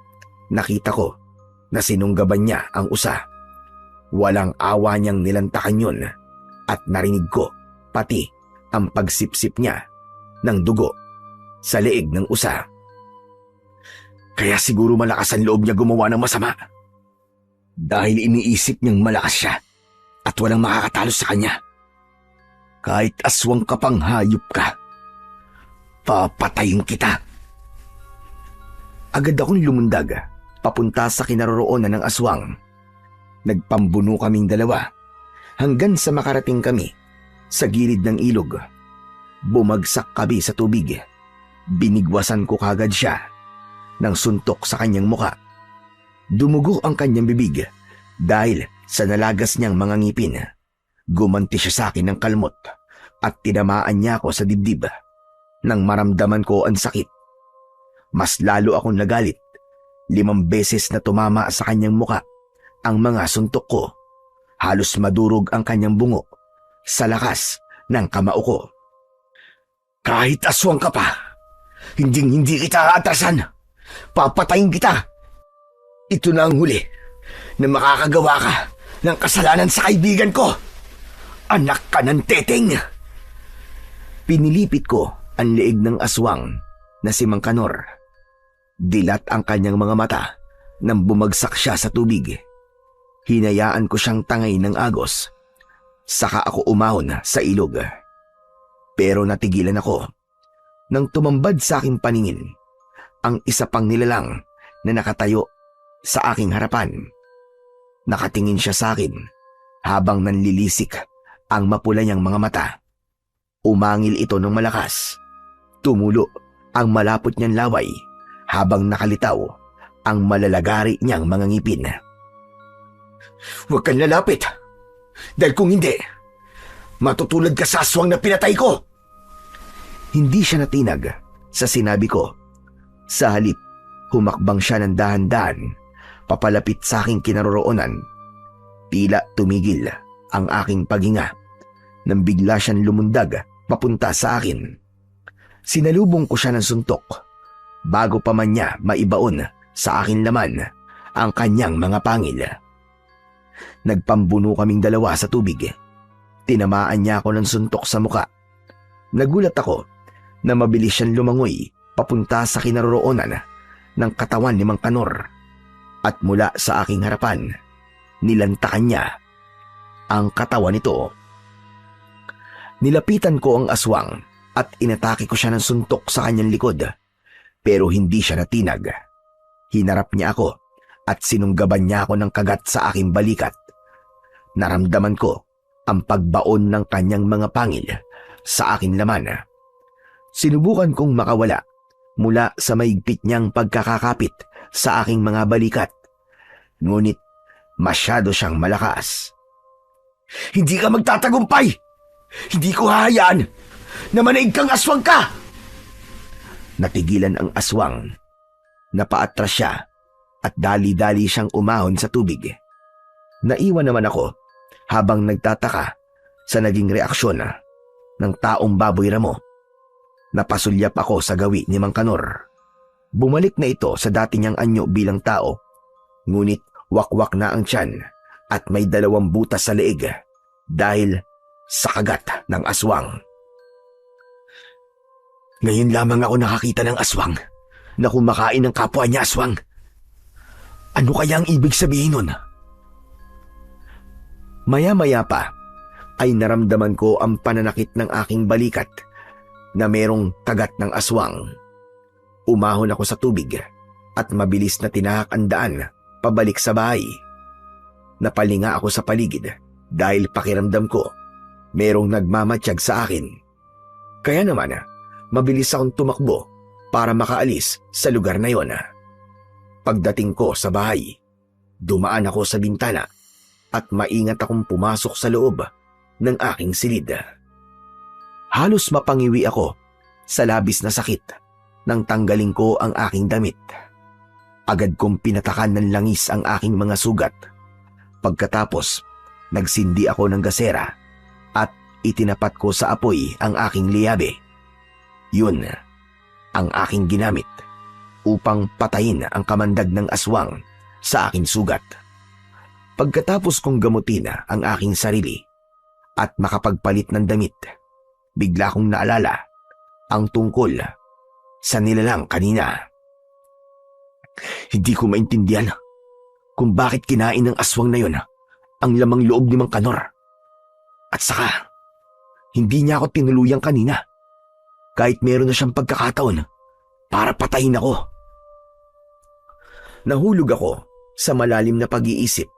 nakita ko na sinunggaban niya ang usa. Walang awa niyang nilantakan yun at narinig ko pati ang pagsipsip niya ng dugo sa leeg ng usa. Kaya siguro malakas ang loob niya gumawa ng masama. Dahil iniisip niyang malakas siya at walang makakatalo sa kanya. Kahit aswang ka pang hayop ka, papatayin kita. Agad akong lumundag papunta sa kinaroroonan ng aswang. Nagpambuno kaming dalawa hanggang sa makarating kami sa gilid ng ilog. Bumagsak kami sa tubig. Binigwasan ko kagad siya ng suntok sa kanyang muka. Dumugo ang kanyang bibig dahil sa nalagas niyang mga ngipin. Gumanti siya sa akin ng kalmot at tinamaan niya ako sa dibdib. Nang maramdaman ko ang sakit, mas lalo akong nagalit. 5 beses na tumama sa kanyang muka ang mga suntok ko Halos madurog ang kanyang bungo sa lakas ng kamao ko. Kahit aswang ka pa, hindi kita aatrasan. Papatayin kita. Ito na ang huli na makakagawa ka ng kasalanan sa kaibigan ko. Anak ka ng teteng. Pinilipit ko ang leeg ng aswang na si Mang Kanor. Dilat ang kanyang mga mata nang bumagsak siya sa tubig. Hinayaan ko siyang tangay ng agos. Saka ako umahon sa ilog. Pero natigilan ako nang tumambad sa aking paningin ang isa pang nilalang na nakatayo sa aking harapan. Nakatingin siya sa akin habang nanlilisik ang mapula niyang mga mata. Umangil ito ng malakas. Tumulo ang malapot niyang laway habang nakalitaw ang malalagari niyang mga ngipin. Huwag kang lalapit. Dahil kung hindi, matutulad ka sa aswang na pinatay ko. Hindi siya natinag sa sinabi ko. Sa halip, humakbang siya ng dahan-dahan papalapit sa aking kinaroroonan. Tila tumigil ang aking paghinga nang bigla siyang lumundag papunta sa akin. Sinalubong ko siya ng suntok bago pa man niya maibaon sa aking laman ang kanyang mga pangil. Nagpambuno kaming dalawa sa tubig. Tinamaan niya ako ng suntok sa muka. Nagulat ako na mabilis siyang lumangoy papunta sa kinaroroonan ng katawan ni Mang Kanor. At mula sa aking harapan, nilantakan niya ang katawan nito. Nilapitan ko ang aswang at inatake ko siya ng suntok sa kanyang likod. Pero hindi siya natinag. Hinarap niya ako at sinunggaban niya ako ng kagat sa aking balikat. Naramdaman ko ang pagbaon ng kanyang mga pangil sa aking laman. Sinubukan kong makawala mula sa maigpit niyang pagkakakapit sa aking mga balikat. Ngunit masyado siyang malakas. Hindi ka magtatagumpay! Hindi ko hahayaan na manaig kang aswang ka! Natigilan ang aswang. Napaatras siya at dali-dali siyang umahon sa tubig. Naiwan naman ako habang nagtataka sa naging reaksyon ng taong baboy ramo. Napasulyap ako sa gawi ni Mang Kanor. Bumalik na ito sa dati niyang anyo bilang tao. Ngunit wakwak na ang tiyan at may 2 butas sa leeg dahil sa kagat ng aswang. Ngayon lamang ako nakakita ng aswang na kumakain ng kapwa niya aswang. Ano kaya ang ibig sabihin nun? Maya-maya pa ay naramdaman ko ang pananakit ng aking balikat na merong kagat ng aswang. Umahon ako sa tubig at mabilis na tinahak ang daan pabalik sa bahay. Napalinga ako sa paligid dahil pakiramdam ko merong nagmamatsyag sa akin. Kaya naman, mabilis akong tumakbo para makaalis sa lugar na yon. Pagdating ko sa bahay, dumaan ako sa bintana at maingat akong pumasok sa loob ng aking silid. Halos mapangiwi ako sa labis na sakit nang tanggalin ko ang aking damit. Agad kong pinatakan ng langis ang aking mga sugat. Pagkatapos, nagsindi ako ng gasera at itinapat ko sa apoy ang aking liyabe. Yun ang aking ginamit upang patayin ang kamandag ng aswang sa aking sugat. Pagkatapos kong gamutin ang aking sarili at makapagpalit ng damit, bigla kong naalala ang tungkol sa nilalang kanina. Hindi ko maintindihan kung bakit kinain ng aswang na yon ang lamang loob ni Mang Kanor. At saka, hindi niya ako tinuluyang kanina kahit meron na siyang pagkakataon para patayin ako. Nahulog ako sa malalim na pag-iisip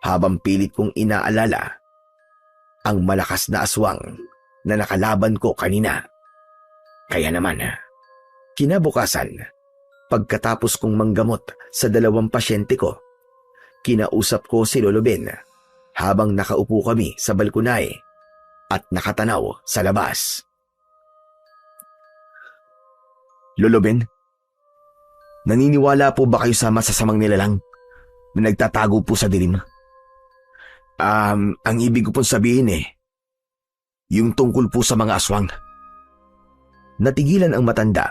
habang pilit kong inaalala ang malakas na aswang na nakalaban ko kanina. Kaya naman, kinabukasan, pagkatapos kong manggamot sa 2 pasyente ko, kinausap ko si Lolo Ben habang nakaupo kami sa balkonahe at nakatanaw sa labas. Lolo Ben, naniniwala po ba kayo sa masasamang nilalang na nagtatago po sa dilim? Ang ibig ko pong sabihin yung tungkol po sa mga aswang. Natigilan ang matanda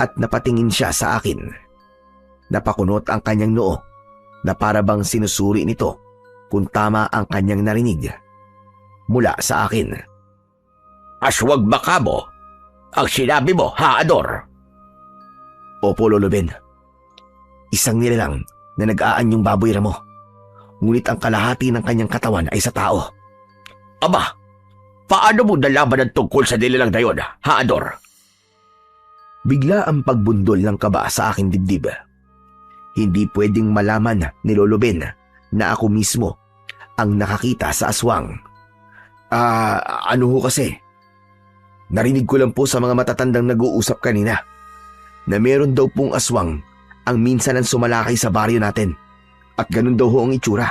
at napatingin siya sa akin. Napakunot ang kanyang noo na para bang sinusuri nito kung tama ang kanyang narinig mula sa akin. Aswag ba ka mo? Ang sinabi mo, Haador? Opo, Lolo Ben. Isang nilalang na nag-aanyong baboy ramo. Ngunit ang kalahati ng kanyang katawan ay sa tao. Aba, paano mo nalaman ang tungkol sa nilalang na yun, Haador? Bigla ang pagbundol ng kaba sa aking dibdib. Hindi pwedeng malaman ni Lolo Ben na ako mismo ang nakakita sa aswang. Ano ho kasi? Narinig ko lang po sa mga matatandang nag-uusap kanina na meron daw pong aswang ang minsan ang sumalakay sa baryo natin at ganun daw ho ang itsura.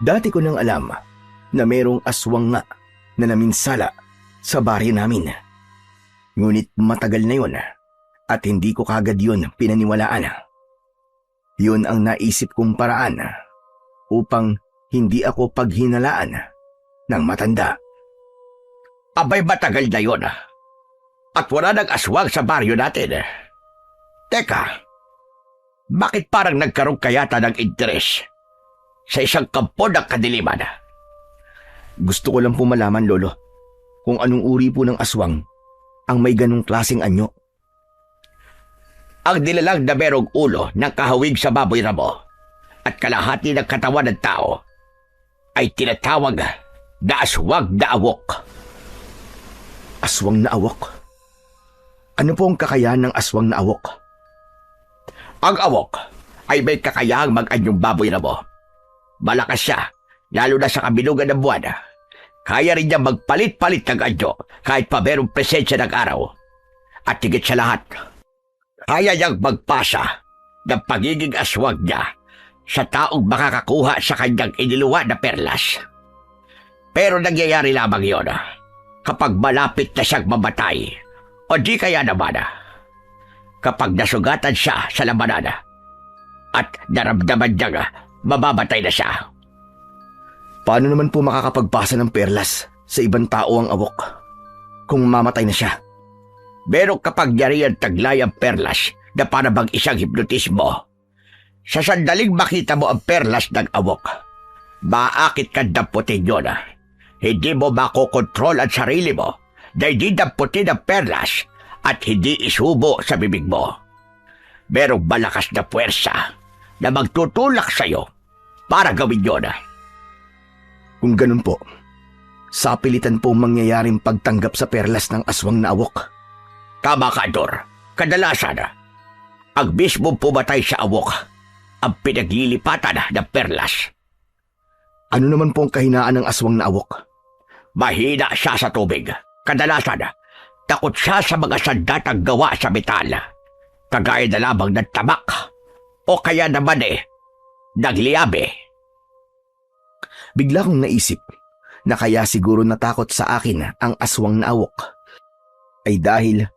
Dati ko nang alam na merong aswang nga na naminsala sa baryo namin. Ngunit matagal na yun at hindi ko kagad yun pinaniwalaan. Yun ang naisip kong paraan upang hindi ako paghinalaan ng matanda. Abay, matagal na yun. At wala nang aswang sa baryo natin. Teka, bakit parang nagkaroon kayata ng interes sa isang kampo ng kadiliman? Gusto ko lang po malaman, Lolo, kung anong uri po ng aswang ang may ganong klaseng anyo. Ang nilalang na merong ulo ng kahawig sa baboy ramo at kalahati ng katawan ng tao ay tinatawag na aswang na awok. Aswang na awok? Ano po ang kakayahan ng aswang na awok? Ang awok ay may kakayahang mag-anyong baboy ramo. Malakas siya, lalo na sa kabilugan ng buwan. Kaya rin niya magpalit-palit ng anyo kahit pa merong presensya ng araw. At higit sa lahat, kaya niyang magpasa ng pagiging aswang niya sa taong makakakuha sa kanyang iniluwa na perlas. Pero nangyayari lamang yun kapag malapit na siyang mamatay o di kaya naman kapag nasugatan siya sa labanan at naramdaman niyang mamamatay na siya. Paano naman po makakapagpasa ng perlas sa ibang tao ang awok kung mamatay na siya? Merong kapangyarihan taglay ang perlas na parabang isang hipnotismo. Sa sandaling makita mo ang perlas ng awok, maakit kang damputin yun. Hindi mo makokontrol ang sarili mo na hindi damputin ang perlas at hindi isubo sa bibig mo. Merong malakas na puwersa na magtutulak sa'yo para gawin yun. Kung ganun po, sa pilitan po mangyayaring pagtanggap sa perlas ng aswang na awok. Tama ka, Dor. Kadalasan, ang mismong pumatay sa awok ang pinaglilipatan ng perlas. Ano naman po ang kahinaan ng aswang na awok? Mahina siya sa tubig. Kadalasan, takot siya sa mga sandatang gawa sa metal. Kagaya na lamang ng tabak o kaya naman nagliabe. Bigla kong naisip na kaya siguro natakot sa akin ang aswang na awok ay dahil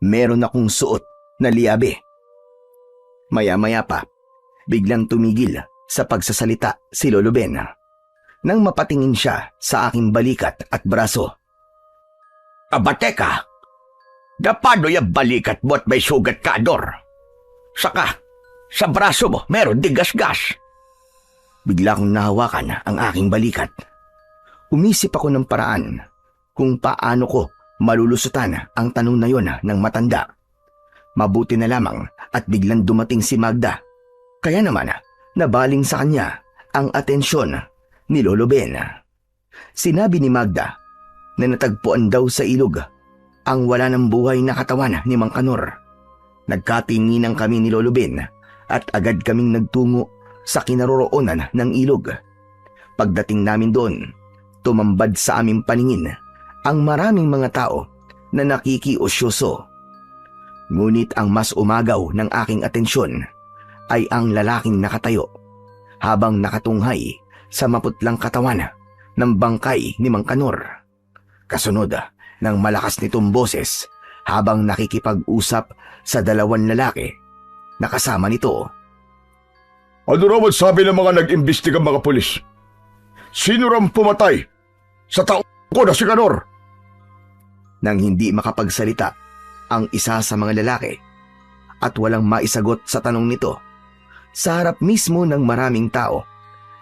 meron akong suot na liabe. Maya-maya pa, biglang tumigil sa pagsasalita si Lolo Ben nang mapatingin siya sa aking balikat at braso. Aba, teka, na paano yung balikat mo at may sugat ka, Dor? Saka, sa braso mo meron ding gasgas. Bigla kong nahawakan ang aking balikat. Umisip ako ng paraan kung paano ko malulusutan ang tanong na yon ng matanda. Mabuti na lamang at biglang dumating si Magda. Kaya naman nabaling sa kanya ang atensyon ni Lolo Ben. Sinabi ni Magda na natagpuan daw sa ilog ang wala ng buhay na katawan ni Mang Kanor. Nagkatinginan kami ni Lolo Ben at agad kaming nagtungo sa kinaroroonan ng ilog. Pagdating namin doon, tumambad sa aming paningin ang maraming mga tao na nakikiosyoso. Ngunit ang mas umagaw ng aking atensyon ay ang lalaking nakatayo habang nakatunghay sa maputlang katawan ng bangkay ni Mang Kanor. Kasunod ng malakas nitong boses habang nakikipag-usap sa dalawang lalaki na kasama nito. Ano raw ang sabi ng mga nag-imbestigang mga pulis? Sino ram pumatay sa taong ko na si Kanor? Nang hindi makapagsalita ang isa sa mga lalaki at walang maisagot sa tanong nito, sa harap mismo ng maraming tao,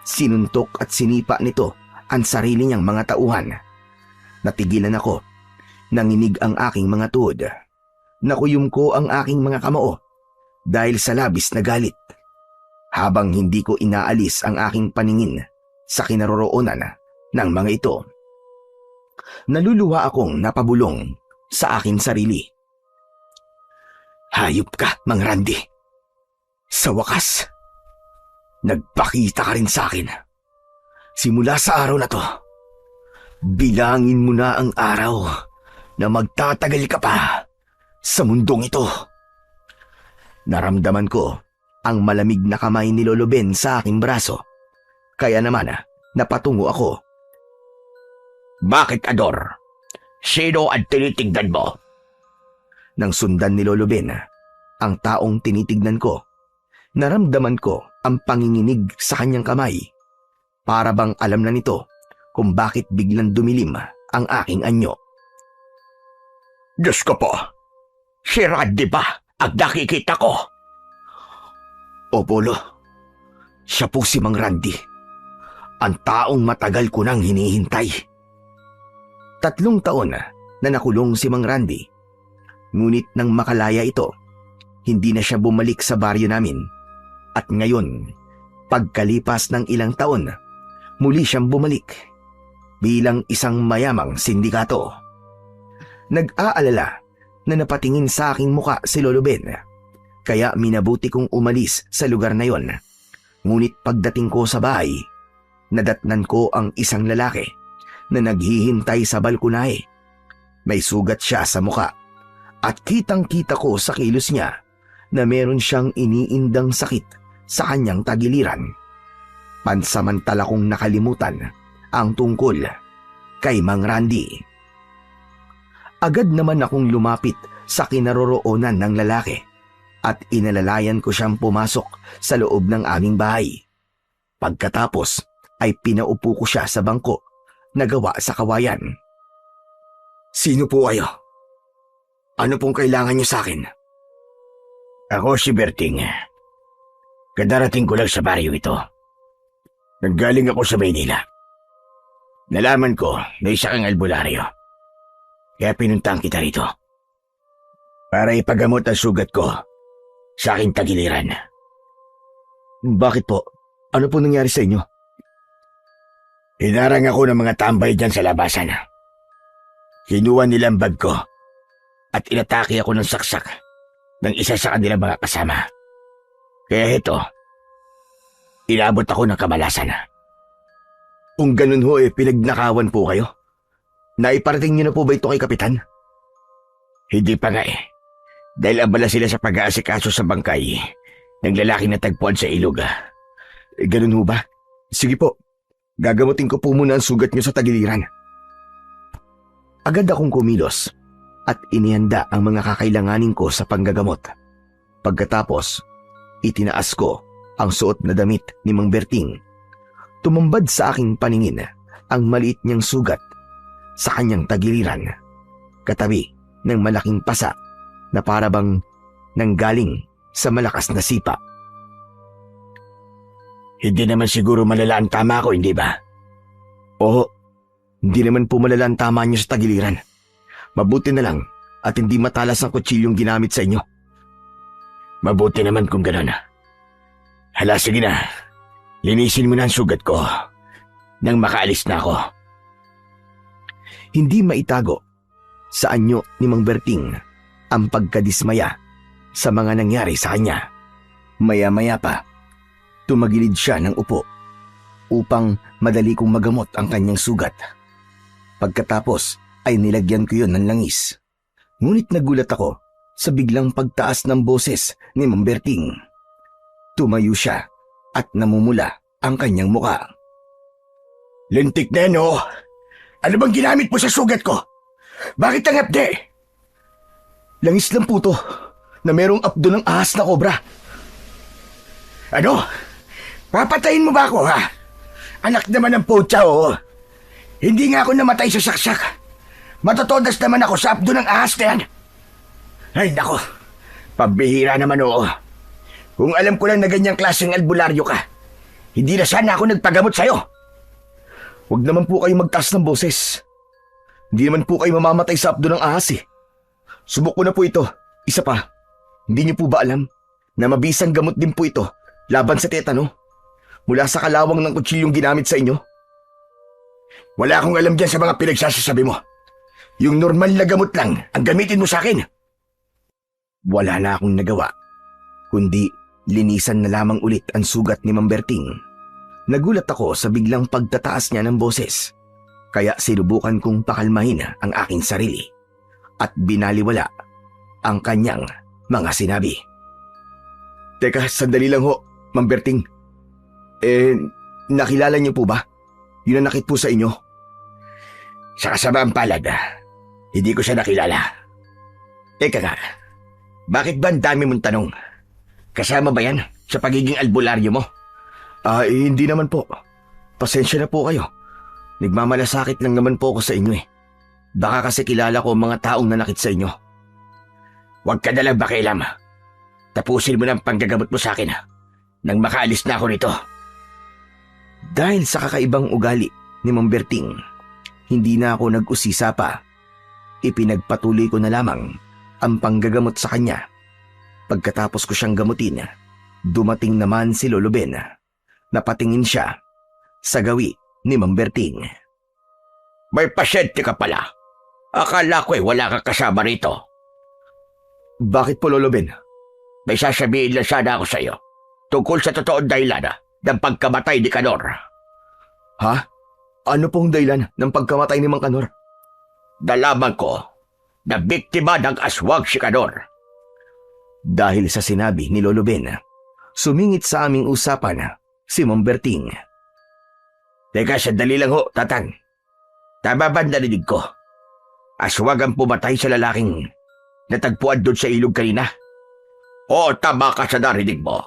sinuntok at sinipa nito ang sarili niyang mga tauhan. Natigilan ako, nanginig ang aking mga tuhod. Nakuyom ko ang aking mga kamao dahil sa labis na galit. Habang hindi ko inaalis ang aking paningin sa kinaroroonan ng mga ito, naluluha akong napabulong sa aking sarili. Hayop ka, Mang Randy. Sa wakas, nagpakita ka rin sa akin. Simula sa araw na to, bilangin mo na ang araw na magtatagal ka pa sa mundong ito. Naramdaman ko ang malamig na kamay ni Lolo Ben sa aking braso. Kaya naman napatungo ako. Bakit, Ador? Sino ang tinitignan mo? Nang sundan ni Lolo Ben ang taong tinitignan ko, naramdaman ko ang panginginig sa kanyang kamay. Para bang alam na nito kung bakit biglang dumilim ang aking anyo. Diyos ko po. Si Randy ba ang nakikita ko? O Polo, siya po si Mang Randy. Ang taong matagal ko nang hinihintay. 3 taon na nakulong si Mang Randy. Ngunit nang makalaya ito, hindi na siya bumalik sa baryo namin. At ngayon, pagkalipas ng ilang taon, muli siyang bumalik bilang isang mayamang sindikato. Nag-aalala na napatingin sa aking muka si Lolo Ben, kaya minabuti kong umalis sa lugar na yon. Ngunit pagdating ko sa bahay, nadatnan ko ang isang lalaki na naghihintay sa balkonahe. May sugat siya sa muka at kitang-kita ko sa kilos niya na meron siyang iniindang sakit sa kanyang tagiliran. Pansamantala kong nakalimutan ang tungkol kay Mang Randy. Agad naman akong lumapit sa kinaroroonan ng lalaki at inalalayan ko siyang pumasok sa loob ng aming bahay. Pagkatapos ay pinaupo ko siya sa bangko na gawa sa kawayan. Sino po kayo? Ano pong kailangan niyo sa akin? Ako si Berting. Kadarating ko lang sa baryo ito. Nanggaling ako sa Maynila. Nalaman ko na isa kang albularyo. Kaya pinuntahan kita rito. Para ipagamot ang sugat ko sa aking tagiliran. Bakit po? Ano po nangyari sa inyo? Hinarang ako ng mga tambay dyan sa labasan. Kinuha nila ang bag ko at inatake ako ng saksak ng isa sa kanilang mga kasama. Kaya ito, inabot ako ng kamalasan. Kung ganun ho pinagnakawan po kayo? Naiparating niyo na po ba ito kay Kapitan? Hindi pa nga dahil abala sila sa pag-aasikaso sa bangkay ng lalaking natagpuan sa ilog. Ganun ho ba? Sige po, gagamutin ko po muna ang sugat niyo sa tagiliran. Agad akong kumilos at inihanda ang mga kakailanganin ko sa panggagamot. Pagkatapos, itinaas ko ang suot na damit ni Mang Berting. Tumambad sa aking paningin ang maliit niyang sugat sa kanyang tagiliran, katabi ng malaking pasa na parabang nanggaling sa malakas na sipa. Hindi naman siguro malala ang tama ko, hindi ba? Oo, hindi naman po malala ang tama niyo sa tagiliran. Mabuti na lang at hindi matalas ang kutsilyong ginamit sa inyo. Mabuti naman kung gano'n. Hala, sige na. Linisin mo na ang sugat ko nang makaalis na ako. Hindi maitago sa anyo ni Mang Berting ang pagkadismaya sa mga nangyari sa kanya. Maya-maya pa, tumagilid siya ng upo upang madali kong magamot ang kanyang sugat. Pagkatapos ay nilagyan ko yun ng langis. Ngunit nagulat ako sa biglang pagtaas ng boses ni Mang Berting. Tumayo siya at namumula ang kanyang muka. Lintik na yan, oh! Ano bang ginamit mo sa sugat ko? Bakit ang hapde? Langis lang po to na merong apdo ng ahas na kobra. Ano? Papatayin mo ba ako, ha? Anak naman ng putya, oo. Hindi nga ako namatay sa saksak. Matotodas naman ako sa abdo ng ahas na yan. Ay, nako. Pambihira naman, oo. Kung alam ko lang na ganyang klaseng albularyo ka, hindi na sana ako nagpagamot sa'yo. Huwag naman po kayo magtaas ng boses. Hindi naman po kayo mamamatay sa abdo ng ahas eh. Subok ko na po ito. Isa pa, hindi niyo po ba alam na mabisang gamot din po ito laban sa tetano mula sa kalawang ng kutsilyong ginamit sa inyo? Wala akong alam dyan sa mga pinagsasasabi mo. Yung normal na gamot lang ang gamitin mo sa akin. Wala na akong nagawa, kundi linisan na lamang ulit ang sugat ni Mang Berting. Nagulat ako sa biglang pagtataas niya ng boses, kaya sinubukan kong pakalmahin ang aking sarili at binaliwala ang kanyang mga sinabi. Teka, sandali lang ho, Mang Berting. Nakilala niyo po ba? Yun ang nakit po sa inyo. Sa kasamaang palad, hindi ko siya nakilala. Teka nga, bakit ba ang dami mong tanong? Kasama ba yan sa pagiging albularyo mo? Hindi naman po. Pasensya na po kayo. Nagmamalasakit lang naman po ako sa inyo eh. Baka kasi kilala ko ang mga taong nanakit sa inyo. Huwag ka nalang bakialam. Tapusin mo ng panggagamot mo sa akin nang makaalis na ako nito. Dahil sa kakaibang ugali ni Mang Berting, hindi na ako nag-usisa pa. Ipinagpatuloy ko na lamang ang panggagamot sa kanya. Pagkatapos ko siyang gamutin, dumating naman si Lolo Ben. Napatingin siya sa gawi ni Mang Berting. May pasyente ka pala. Akala ko wala kang kasama rito. Bakit po, Lolo Ben? May sasabihin lang sana ako sa iyo tungkol sa totoong dahilan ng pagkamatay ni Kanor. Ha? Ano pong dahilan ng pagkamatay ni Mang Kanor? Nalaman ko na biktima ng aswang si Kanor. Dahil sa sinabi ni Lolo Ben, sumingit sa aming usapan si Mang Berting. Teka, sandali lang ho, Tatang. Tama ba narinig ko? Aswang ang pumatay sa lalaking natagpuan doon sa ilog kanina? Oo, tama ka sa narinig mo.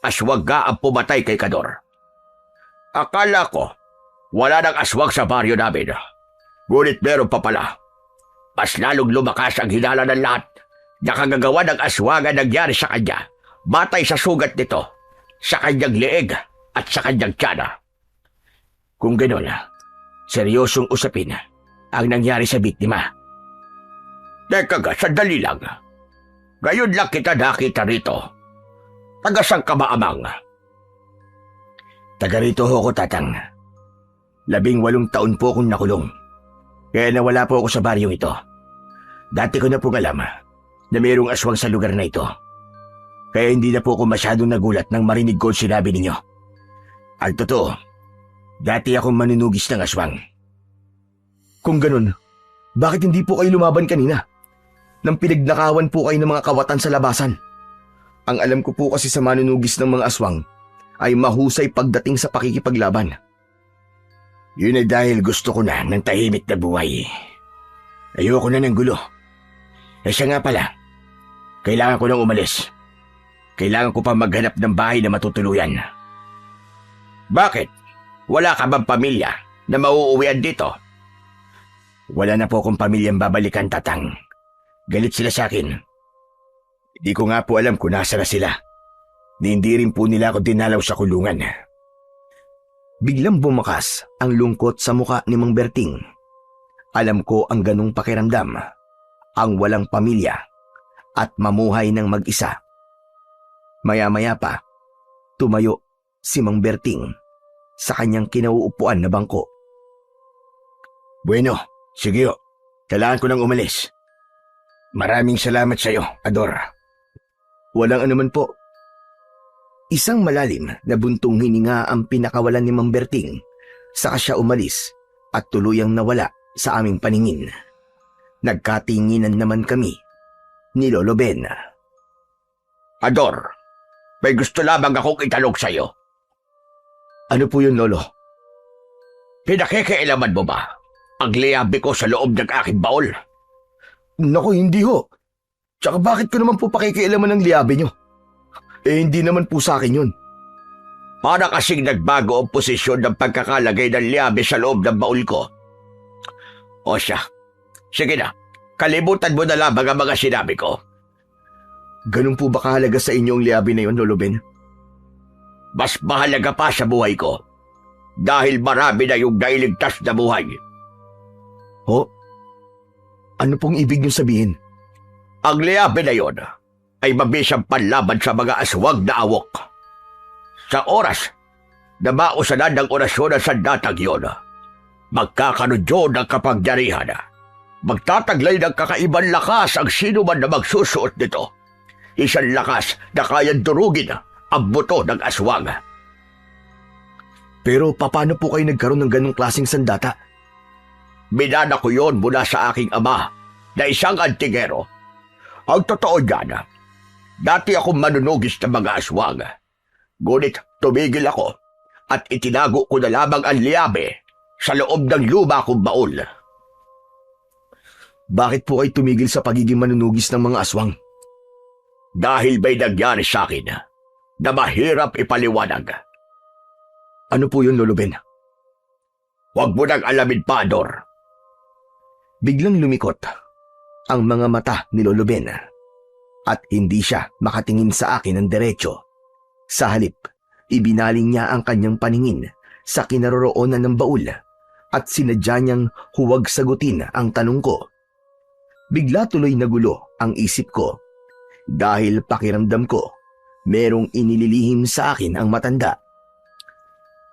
Aswang nga ang pumatay kay Kanor. Akala ko, wala nang aswang sa baryo namin. Ngunit meron pa pala. Mas lalong lumakas ang hinala ng lahat na kagagawa ng aswang ang nangyari sa kanya batay sa sugat nito, sa kanyang leeg at sa kanyang tiyan. Kung gano'n, seryosong usapin ang nangyari sa biktima. Teka nga, sandali lang. Ngayon lang kita nakita rito. Taga saan ka ba, Amang? Taga rito ho ko, Tatang. 18 taon po akong nakulong. Kaya nawala po ako sa baryong ito. Dati ko na pong alam na mayroong aswang sa lugar na ito. Kaya hindi na po ako masyadong nagulat nang marinig ko sinabi ninyo. Ang totoo, dati akong manunugis ng aswang. Kung ganun, bakit hindi po kayo lumaban kanina? Nang pinagnakawan po kayo ng mga kawatan sa labasan. Ang alam ko po kasi sa manunugis ng mga aswang ay mahusay pagdating sa pakikipaglaban. Yun ay dahil gusto ko na ng tahimik na buhay. Ayoko na ng gulo. Siya nga pala, kailangan ko nang umalis. Kailangan ko pa maghanap ng bahay na matutuluyan. Bakit? Wala ka bang pamilya na mauuwian dito? Wala na po akong pamilyang babalikan, Tatang. Galit sila sa akin. Hindi ko nga po alam kung nasa na sila. Hindi rin po nila ako dinalaw sa kulungan. Biglang bumakas ang lungkot sa muka ni Mang Berting. Alam ko ang ganong pakiramdam, ang walang pamilya at mamuhay ng mag-isa. Maya-maya pa, tumayo si Mang Berting sa kanyang kinauupuan na bangko. Bueno, sige o. Kailangan ko nang umalis. Maraming salamat sa iyo, Ador. Walang anuman po. Isang malalim na buntong hininga ang pinakawalan ni Mang Berting, saka siya umalis at tuluyang nawala sa aming paningin. Nagkatinginan naman kami ni Lolo Ben. Ador, may gusto lamang akong itanong sa iyo. Ano po yun, Lolo? Pinakikialaman mo ba ang liyabi ko sa loob ng aking baol? Naku, hindi ho. Tsaka bakit ko naman po pakikialaman ng liyabe nyo? Hindi naman po sa akin yun. Para kasing nagbago ang posisyon ng pagkakalagay ng liabe sa loob ng baul ko. O siya, sige na, kalimutan mo na lamang ang mga sinabi ko. Ganun po ba kahalaga sa inyo ang liabe na yun, Lolo Ben? Mas mahalaga pa sa buhay ko. Dahil marami na yung nailigtas na buhay. Ho? Ano pong ibig niyo sabihin? Ang liabe na yon ay mabisang panlaban sa mga aswang na awok. Sa oras na mausanan ng orasyon ng sandatang yon, magkakaroon yun ng kapangyarihan. Magtataglay ng kakaibang lakas ang sino man na magsusuot nito. Isang lakas na kayang durugin ang buto ng aswang. Pero paano po kayo nagkaroon ng ganong klaseng sandata? Binana ko yon mula sa aking ama na isang antigero. Ang totoo niyan, dati akong manunugis ng mga aswang. Ngunit tumigil ako at itinago ko na lamang ang liabe sa loob ng luma kong baul. Bakit po kayo tumigil sa pagiging manunugis ng mga aswang? Dahil may nangyari sa akin na mahirap ipaliwanag. Ano po yun, Lolo Ben? Huwag mo nang alamin pa, Ador. Biglang lumikot ang mga mata ni Lolo Ben at hindi siya makatingin sa akin ng diretso. Sa halip, ibinaling niya ang kanyang paningin sa kinaroroonan ng baul at sinadya niyang huwag sagutin ang tanong ko. Bigla tuloy nagulo ang isip ko dahil pakiramdam ko merong inililihim sa akin ang matanda.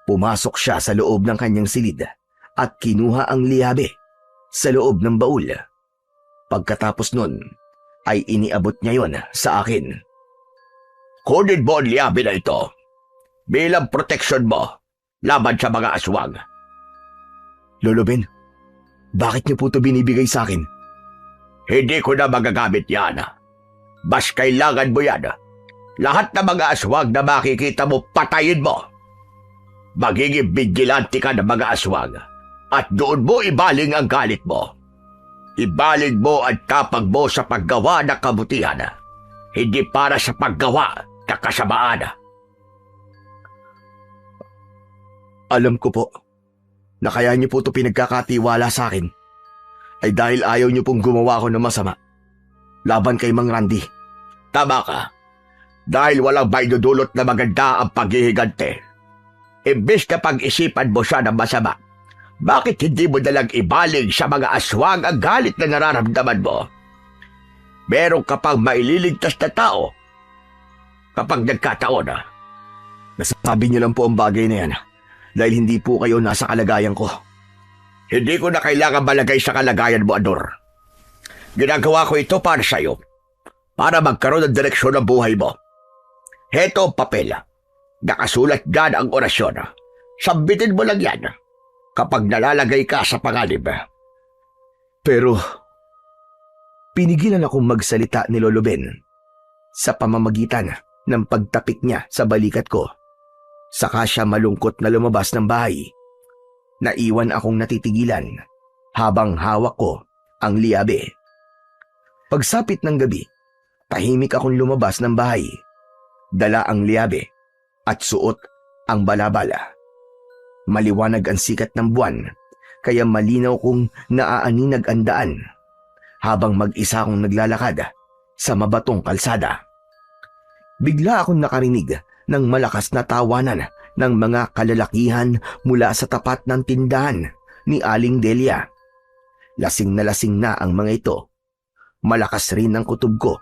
Pumasok siya sa loob ng kanyang silid at kinuha ang liabe sa loob ng baul. Pagkatapos nun, ay iniabot niya yon sa akin. Kunin mo ang liabe na ito bilang proteksyon mo laban sa mga aswang. Lolo Ben, bakit niyo po ito binibigay sa akin? Hindi ko na magagamit yan. Mas kailangan mo yan. Lahat ng mga aswang na makikita mo, patayin mo. Magiging vigilante ka ng mga aswang at doon mo ibaling ang galit mo. Ibaling mo ang tapang mo sa paggawa ng kabutihan, hindi para sa paggawa ng kasamaan. Alam ko po na kaya niyo po ito pinagkakatiwala sa akin ay dahil ayaw niyo pong gumawa ko ng masama laban kay Mang Randy. Tama ka. Dahil walang maidudulot na maganda ang paghihigante. Imbes na pag-isipan mo siya ng masama, bakit hindi mo nalang ibaling sa mga aswang ang galit na nararamdaman mo? Meron ka pang maililigtas na tao kapag nagkataon. Nasasabi niyo lang po ang bagay na yan dahil hindi po kayo nasa kalagayan ko. Hindi ko na kailangan malagay sa kalagayan mo, Ador. Ginagawa ko ito para sa'yo, para magkaroon ng direksyon ng buhay mo. Heto ang papel. Nakasulat dyan ang orasyon. Sambitin mo lang yan kapag nalalagay ka sa panganib. Pero pinigilan akong magsalita ni Lolo Ben sa pamamagitan ng pagtapik niya sa balikat ko. Saka siya malungkot na lumabas ng bahay. Naiwan akong natitigilan habang hawak ko ang liabe. Pagsapit ng gabi, tahimik akong lumabas ng bahay. Dala ang liabe at suot ang balabala. Maliwanag ang sikat ng buwan, kaya malinaw kong naaaninag ang daan habang mag-isa akong naglalakad sa mabatong kalsada. Bigla akong nakarinig ng malakas na tawanan ng mga kalalakihan mula sa tapat ng tindahan ni Aling Delia. Lasing na ang mga ito. Malakas rin ang kutob ko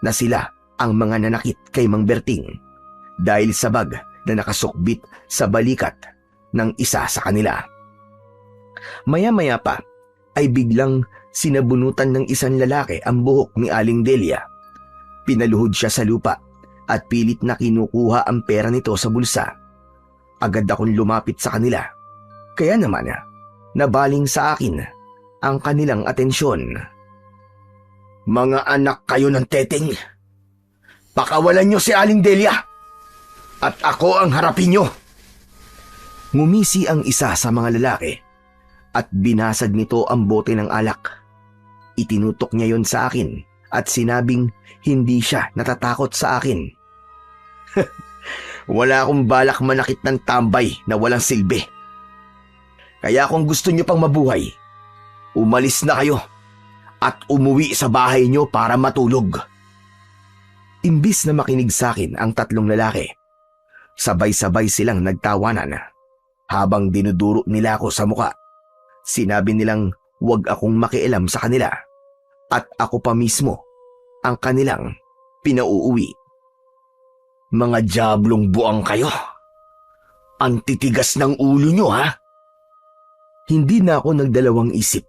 na sila ang mga nanakit kay Mang Berting dahil sa bag na nakasukbit sa balikat ng isa sa kanila. Maya-maya pa ay biglang sinabunutan ng isang lalaki ang buhok ni Aling Delia. Pinaluhod siya sa lupa at pilit na kinukuha ang pera nito sa bulsa. Agad akong lumapit sa kanila. Kaya naman, nabaling sa akin ang kanilang atensyon. Mga anak kayo ng teteng, pakawalan niyo si Aling Delia at ako ang harapin niyo. Ngumisi ang isa sa mga lalaki at binasag nito ang bote ng alak. Itinutok niya yon sa akin at sinabing hindi siya natatakot sa akin. Wala akong balak manakit ng tambay na walang silbi. Kaya kung gusto niyo pang mabuhay, umalis na kayo at umuwi sa bahay niyo para matulog. Imbis na makinig sa akin ang tatlong lalaki, sabay-sabay silang nagtawanan. Habang dinuduro nila ako sa muka, sinabi nilang huwag akong makialam sa kanila at ako pa mismo ang kanilang pinauuwi. Mga diablong buang kayo. Ang titigas ng ulo nyo, ha? Hindi na ako nagdalawang isip.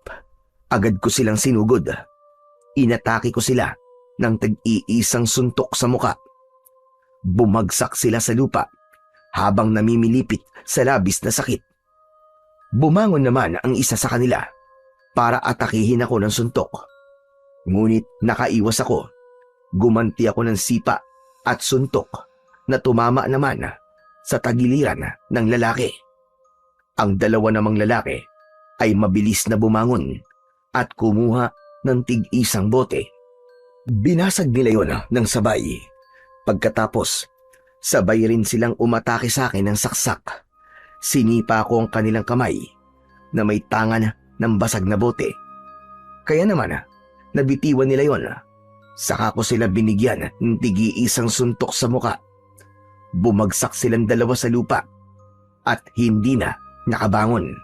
Agad ko silang sinugod. Inatake ko sila ng tag-iisang suntok sa muka. Bumagsak sila sa lupa habang namimilipit sa labis na sakit. Bumangon naman ang isa sa kanila para atakihin ako ng suntok. Ngunit nakaiwas ako. Gumanti ako ng sipa at suntok na tumama naman sa tagiliran ng lalaki. Ang dalawa namang lalaki ay mabilis na bumangon at kumuha ng tig-isang bote. Binasag nila yon ng sabay. Pagkatapos, sabay rin silang umatake sa akin ng saksak. Sinipa ko ang kanilang kamay na may tangan ng basag na bote. Kaya naman, nabitiwan nila yon. Saka ko sila binigyan ng tig-iisang suntok sa muka. Bumagsak silang dalawa sa lupa at hindi na nakabangon.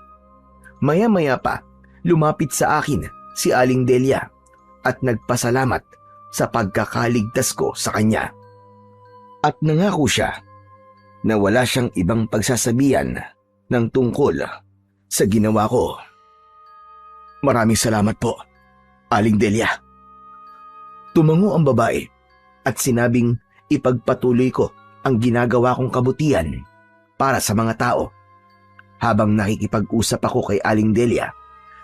Maya-maya pa, lumapit sa akin si Aling Delia at nagpasalamat sa pagkakaligtas ko sa kanya. At nangako siya na wala siyang ibang pagsasabihan ng tungkol sa ginawa ko. Maraming salamat po, Aling Delia. Tumango ang babae at sinabing ipagpatuloy ko ang ginagawa kong kabutihan para sa mga tao. Habang nakikipag-usap ako kay Aling Delia,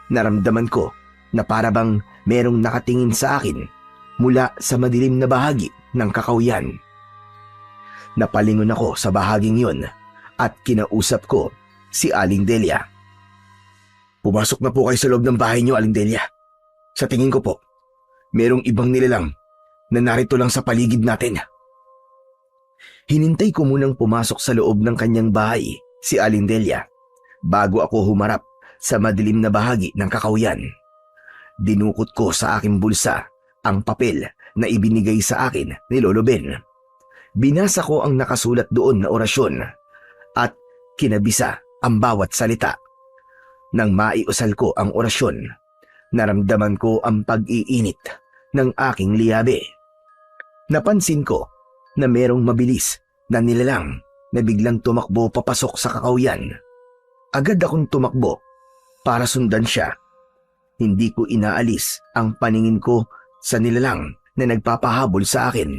naramdaman ko na para bang merong nakatingin sa akin mula sa madilim na bahagi ng kakawyan. Napalingon ako sa bahaging yun at kinausap ko si Aling Delia. Pumasok na po kayo sa loob ng bahay niyo, Aling Delia. Sa tingin ko po, merong ibang nilalang na narito lang sa paligid natin. Hinintay ko munang pumasok sa loob ng kanyang bahay si Aling Delia bago ako humarap sa madilim na bahagi ng kakawyan. Dinukot ko sa aking bulsa ang papel na ibinigay sa akin ni Lolo Ben. Binasa ko ang nakasulat doon na orasyon at kinabisa ang bawat salita. Nang maiusal ko ang orasyon, naramdaman ko ang pag-iinit ng aking liyabe. Napansin ko na merong mabilis na nilalang na biglang tumakbo papasok sa kakawyan. Agad akong tumakbo para sundan siya. Hindi ko inaalis ang paningin ko sa nilalang na nagpapahabol sa akin.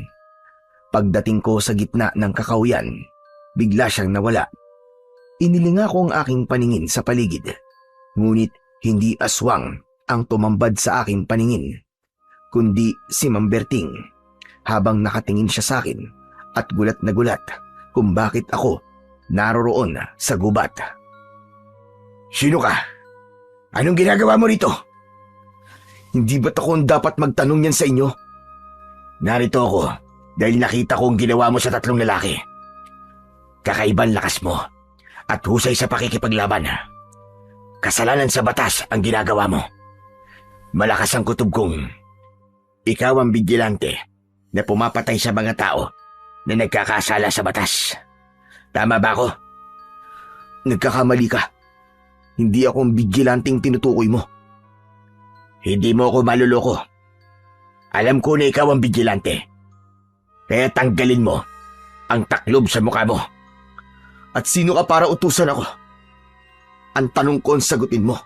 Pagdating ko sa gitna ng kakawyan, bigla siyang nawala. Inilinga ko ang aking paningin sa paligid, ngunit hindi aswang ang tumambad sa aking paningin, kundi si Mang Berting, habang nakatingin siya sa akin at gulat na gulat kung bakit ako naroroon sa gubat. Sino ka? Anong ginagawa mo rito? Hindi ba't ako dapat magtanong yan sa inyo? Narito ako dahil nakita ko ang ginawa mo sa tatlong lalaki. Kakaibang lakas mo at husay sa pakikipaglaban. Kasalanan sa batas ang ginagawa mo. Malakas ang kutob kong ikaw ang bigilante na pumapatay sa mga tao na nagkakasala sa batas. Tama ba ako? Nagkakamali ka. Hindi ako ang bigilanting tinutukoy mo. Hindi mo ako maluloko. Alam ko na ikaw ang bigilante. Kaya tanggalin mo ang taklob sa mukha mo. At sino ka para utusan ako? Ang tanong ko ang sagutin mo.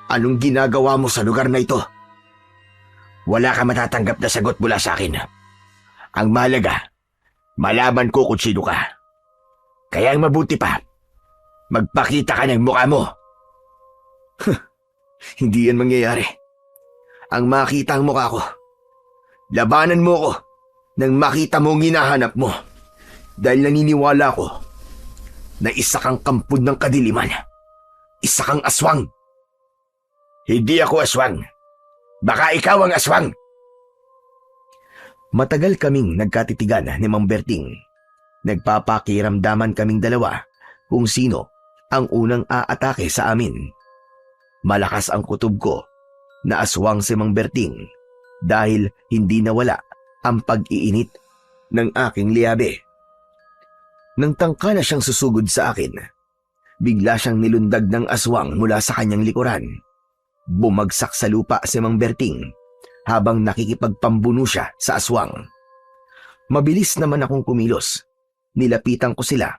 Anong ginagawa mo sa lugar na ito? Wala ka matatanggap na sagot mula sa akin. Ang mahalaga, malaman ko kung sino ka. Kaya ang mabuti pa, magpakita ka ng mukha mo. Hindi yan mangyayari. Ang makita ang mukha ko, labanan mo ko nang makita mo ang hinahanap mo. Dahil naniniwala ko na isa kang kampod ng kadiliman. Isa kang aswang. Hindi ako aswang. Baka ikaw ang aswang. Matagal kaming nagkatitigan ni Mang Berting. Nagpapakiramdaman kaming dalawa kung sino ang unang aatake sa amin. Malakas ang kutob ko na aswang si Mang Berting dahil hindi nawala ang pag-iinit ng aking liabe. Nang tangka na siyang susugod sa akin, bigla siyang nilundag ng aswang mula sa kanyang likuran. Bumagsak sa lupa si Mang Berting habang nakikipagpambuno siya sa aswang. Mabilis naman akong kumilos. Nilapitan ko sila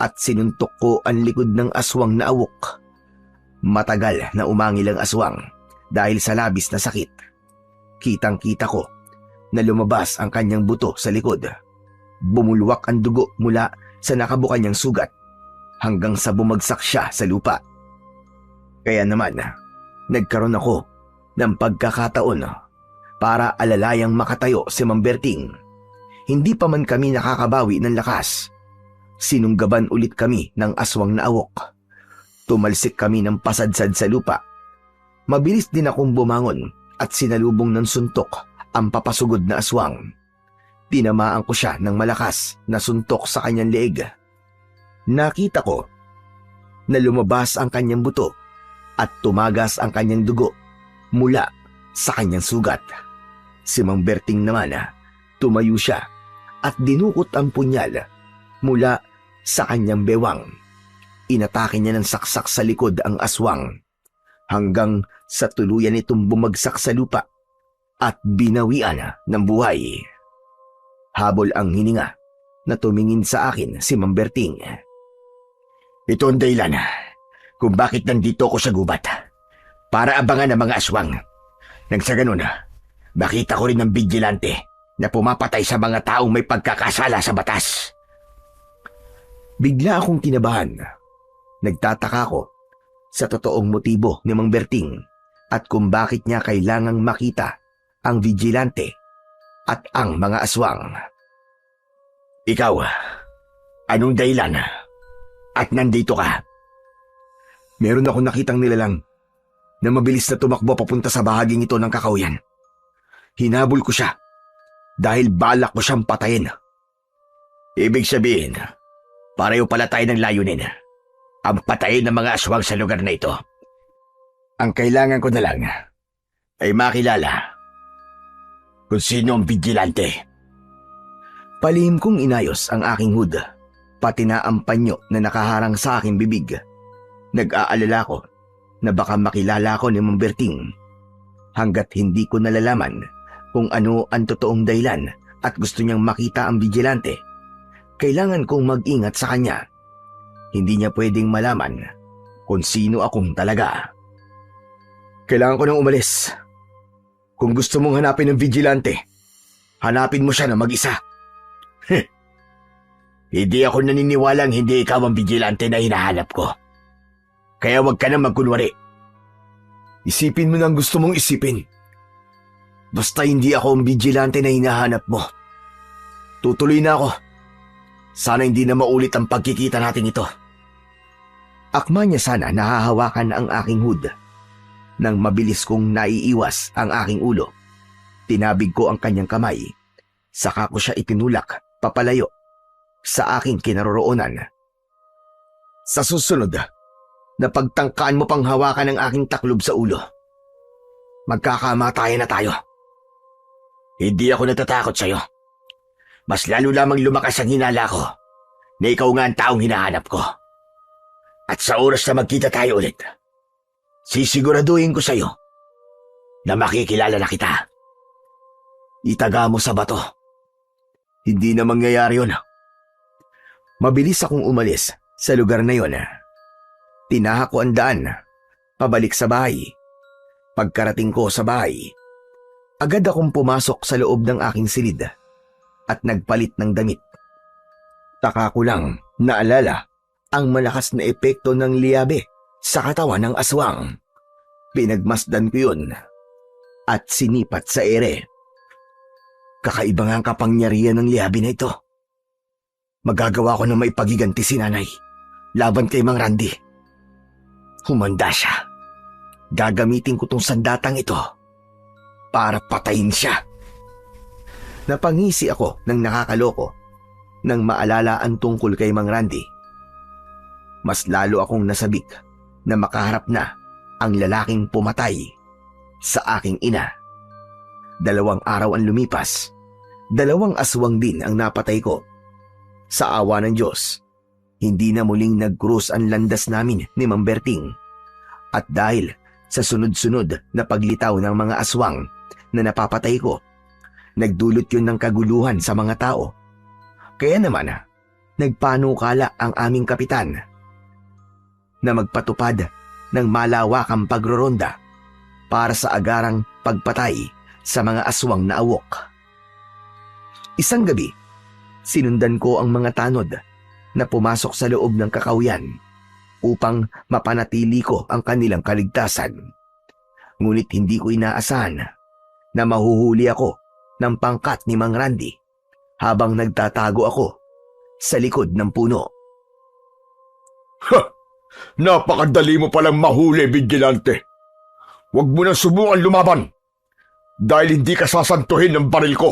at sinuntok ko ang likod ng aswang na awok. Matagal na umangil ang aswang dahil sa labis na sakit. Kitang-kita ko na lumabas ang kanyang buto sa likod. Bumulwak ang dugo mula sa nakabuka niyang sugat hanggang sa bumagsak siya sa lupa. Kaya naman, nagkaroon ako ng pagkakataon para alalayang makatayo si Mang Berting. Hindi pa man kami nakakabawi ng lakas. Sinunggaban ulit kami ng aswang na awok. Tumalsik kami ng pasadsad sa lupa. Mabilis din akong bumangon at sinalubong ng suntok ang papasugod na aswang. Tinamaan ko siya ng malakas na suntok sa kanyang leeg. Nakita ko na lumabas ang kanyang buto at tumagas ang kanyang dugo mula sa kanyang sugat. Si Mang Berting naman, tumayo siya at dinukot ang punyal mula sa kanyang bewang. Inatake niya ng saksak sa likod ang aswang hanggang sa tuluyan itong bumagsak sa lupa at binawian ng buhay. Habol ang hininga na tumingin sa akin si Mang Berting. Ito ang dahilan kung bakit nandito ako sa gubat. Para abangan ang mga aswang. Nang sa ganun, makita ko rin ng vigilante na pumapatay sa mga taong may pagkakasala sa batas. Bigla akong kinabahan. Nagtataka ko sa totoong motibo ni Mang Berting at kung bakit niya kailangang makita ang vigilante at ang mga aswang. Ikaw, anong dahilan at nandito ka? Meron akong nakitang nilalang na mabilis na tumakbo papunta sa bahaging ito ng kakahuyan. Hinabol ko siya dahil balak ko siyang patayin. Ibig sabihin, pareho pala tayo ng layunin. Ang patayin ng mga aswang sa lugar na ito. Ang kailangan ko na lang ay makilala kung sino ang vigilante. Palihim kong inayos ang aking hood, pati na ang panyo na nakaharang sa aking bibig. Nag-aalala ko na baka makilala ko ni Mang Berting. Hanggat hindi ko nalalaman kung ano ang totoong dahilan at gusto niyang makita ang vigilante, kailangan kong mag-ingat sa kanya. Hindi niya pwedeng malaman kung sino akong talaga. Kailangan ko nang umalis. Kung gusto mong hanapin ng vigilante, hanapin mo siya na mag-isa. Hindi ako naniniwalang hindi ikaw ang vigilante na hinahanap ko. Kaya wag ka na magkunwari. Isipin mo na ang gusto mong isipin. Basta hindi ako ang vigilante na hinahanap mo. Tutuloy na ako. Sana hindi na maulit ang pagkikita natin ito. Akma niya sana nahahawakan ang aking hood. Nang mabilis kong naiiwas ang aking ulo, tinabig ko ang kanyang kamay. Saka ko siya itinulak papalayo sa aking kinaroroonan. Sa susunod, napagtangkaan mo pang hawakan ang aking taklob sa ulo. Magkakamatayan na tayo. Hindi ako natatakot sa'yo. Mas lalo lamang lumakas ang hinala ko na ikaw nga ang taong hinahanap ko. At sa oras na magkita tayo ulit, sisiguraduhin ko sa'yo na makikilala na kita. Itaga mo sa bato. Hindi na mangyayari yun. Mabilis akong umalis sa lugar na yon. Tinahak ko ang daan, pabalik sa bahay. Pagkarating ko sa bahay, agad akong pumasok sa loob ng aking silid at nagpalit ng damit. Taka ko lang naalala ang malakas na epekto ng liabe sa katawan ng aswang. Pinagmasdan ko yun at sinipat sa ere. Kakaiba nga ang kapangyarihan ng liabe na ito. Magagawa ko na may pagiganti si nanay laban kay Mang Randy. Humanda siya. Gagamitin ko tong sandatang ito para patayin siya. Napangisi ako ng nakakaloko nang maalala ang tungkol kay Mang Randy. Mas lalo akong nasabik na makaharap na ang lalaking pumatay sa aking ina. 2 araw ang lumipas, 2 aswang din ang napatay ko. Sa awa ng Diyos, hindi na muling nag-cruise ang landas namin ni Mang Berting. At dahil sa sunod-sunod na paglitaw ng mga aswang na napapatay ko, nagdulot yun ng kaguluhan sa mga tao. Kaya naman, nagpanukala ang aming kapitan na magpatupad ng malawakang pagroronda para sa agarang pagpatay sa mga aswang na awok. Isang gabi, sinundan ko ang mga tanod na pumasok sa loob ng kakahuyan upang mapanatili ko ang kanilang kaligtasan. Ngunit hindi ko inaasahan na mahuhuli ako ng pangkat ni Mang Randy habang nagtatago ako sa likod ng puno. Ha! Napakadali mo palang mahuli, Vigilante. Huwag mo nang subukan lumaban dahil hindi ka sasantuhin ng baril ko.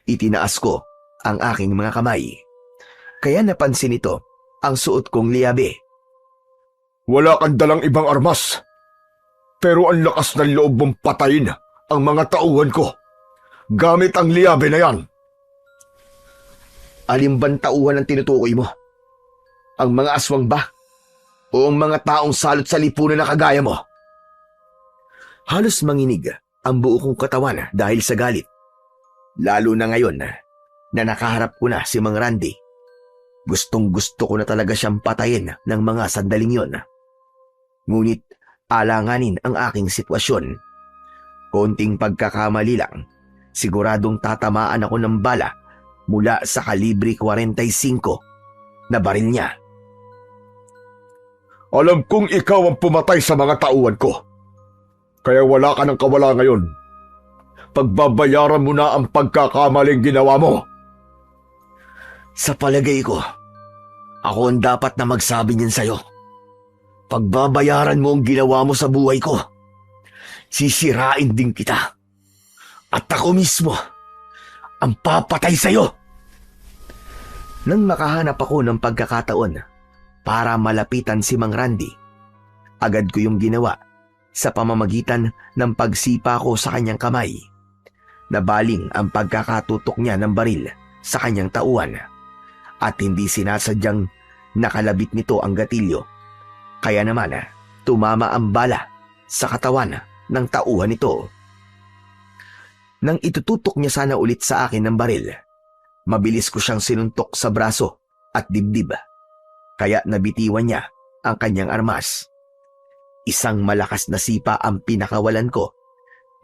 Itinaas ko ang aking mga kamay. Kaya napansin nito ang suot kong liabe. Wala kang dalang ibang armas, pero ang lakas ng loob mong patayin ang mga tauhan ko gamit ang liabe na yan. Alin bang tauhan ang tinutukoy mo? Ang mga aswang ba? O ang mga taong salot sa lipunan na kagaya mo? Halos manginig ang buo kong katawan dahil sa galit. Lalo na ngayon na nakaharap ko na si Mang Randy. Gustong gusto ko na talaga siyang patayin ng mga sandaling yon. Ngunit alanganin ang aking sitwasyon. Konting pagkakamali lang, siguradong tatamaan ako ng bala mula sa kalibre 45 na baril niya. Alam kong ikaw ang pumatay sa mga tauhan ko, kaya wala ka ng kawala ngayon. Pagbabayaran mo na ang pagkakamaling ginawa mo. Sa palagay ko, ako ang dapat na magsabi niyan sa'yo. Pagbabayaran mo ang ginawa mo sa buhay ko, sisirain din kita. At ako mismo ang papatay sa'yo. Nang makahanap ako ng pagkakataon para malapitan si Mang Randy, agad ko yung ginawa sa pamamagitan ng pagsipa ko sa kanyang kamay. Nabaling ang pagkakatutok niya ng baril sa kanyang tauhan at hindi sinasadyang nakalabit nito ang gatilyo. Kaya naman tumama ang bala sa katawan ng tauhan nito. Nang itututok niya sana ulit sa akin ng baril, mabilis ko siyang sinuntok sa braso at dibdib. Kaya nabitiwan niya ang kanyang armas. Isang malakas na sipa ang pinakawalan ko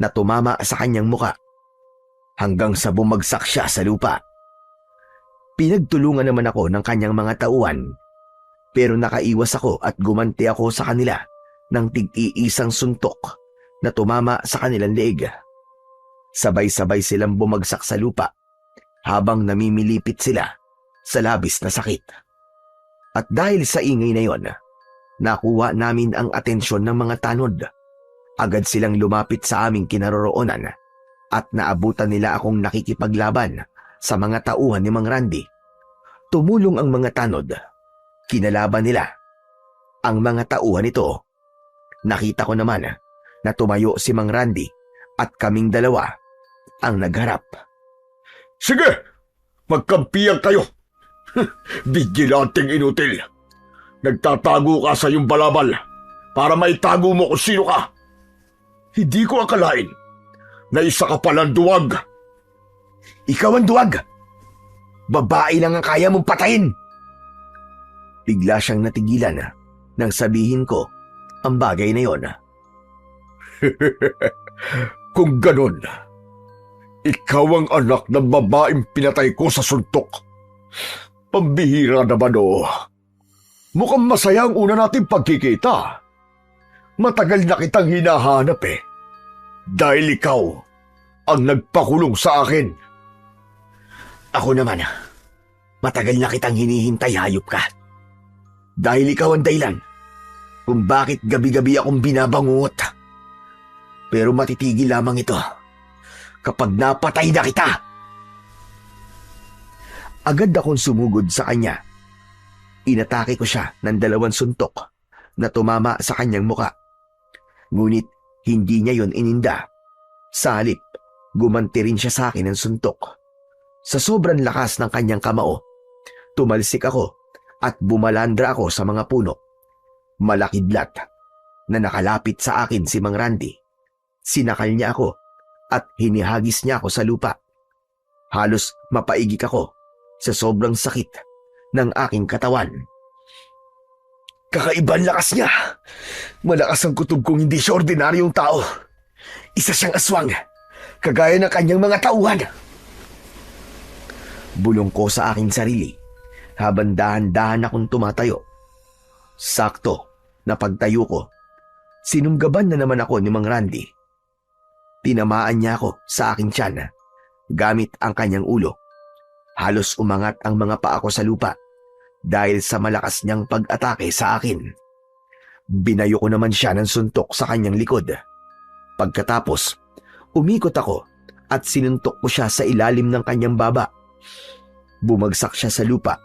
na tumama sa kanyang muka hanggang sa bumagsak siya sa lupa. Pinagtulungan naman ako ng kanyang mga tauhan, pero nakaiwas ako at gumanti ako sa kanila ng tig-iisang suntok na tumama sa kanilang leeg. Sabay-sabay silang bumagsak sa lupa habang namimilipit sila sa labis na sakit. At dahil sa ingay na yon, nakuha namin ang atensyon ng mga tanod. Agad silang lumapit sa aming kinaroroonan at naabutan nila akong nakikipaglaban sa mga tauhan ni Mang Randy. Tumulong ang mga tanod. Kinalaban nila ang mga tauhan nito. Nakita ko naman na tumayo si Mang Randy at kaming dalawa ang nagharap. Sige, magkampiyan kayo. Vigilanteng inutil. Nagtatago ka sa iyong balabal para maitago mo kung sino ka. Hindi ko akalain na isa ka palang duwag. Ikaw ang duwag. Babae lang ang kaya mong patayin. Bigla siyang natigilan nang sabihin ko ang bagay na yon. Kung ganon, ikaw ang anak ng babaeng pinatay ko sa suntok. Pambihira naman o. Mukhang masaya ang una nating pagkikita. Matagal na kitang hinahanap eh. Dahil ikaw ang nagpakulong sa akin. Ako naman, matagal na kitang hinihintay, hayop ka. Dahil ikaw ang dahilan kung bakit gabi-gabi akong binabangungot. Pero matitigil lamang ito kapag napatay na kita. Agad akong sumugod sa kanya. Inatake ko siya ng 2 suntok na tumama sa kanyang muka. Ngunit hindi niya yon ininda. Sa halip, gumanti rin siya sa akin ng suntok. Sa sobrang lakas ng kanyang kamao, tumalsik ako at bumalandra ako sa mga puno. Malakidlat na nakalapit sa akin si Mang Randy. Sinakal niya ako at hinihagis niya ako sa lupa. Halos mapaigik ako sa sobrang sakit ng aking katawan. Kakaiba ang lakas niya. Malakas ang kutob kung hindi siya ordinaryong tao. Isa siyang aswang, kagaya ng kanyang mga tauhan. Bulong ko sa aking sarili habang dahan-dahan akong tumatayo. Sakto na pagtayo ko, sinunggaban na naman ako ni Mang Randy. Tinamaan niya ako sa aking tiyan gamit ang kanyang ulo. Halos umangat ang mga paa ko sa lupa dahil sa malakas niyang pag-atake sa akin. Binayo ko naman siya ng suntok sa kanyang likod. Pagkatapos, umikot ako at sinuntok ko siya sa ilalim ng kanyang baba. Bumagsak siya sa lupa,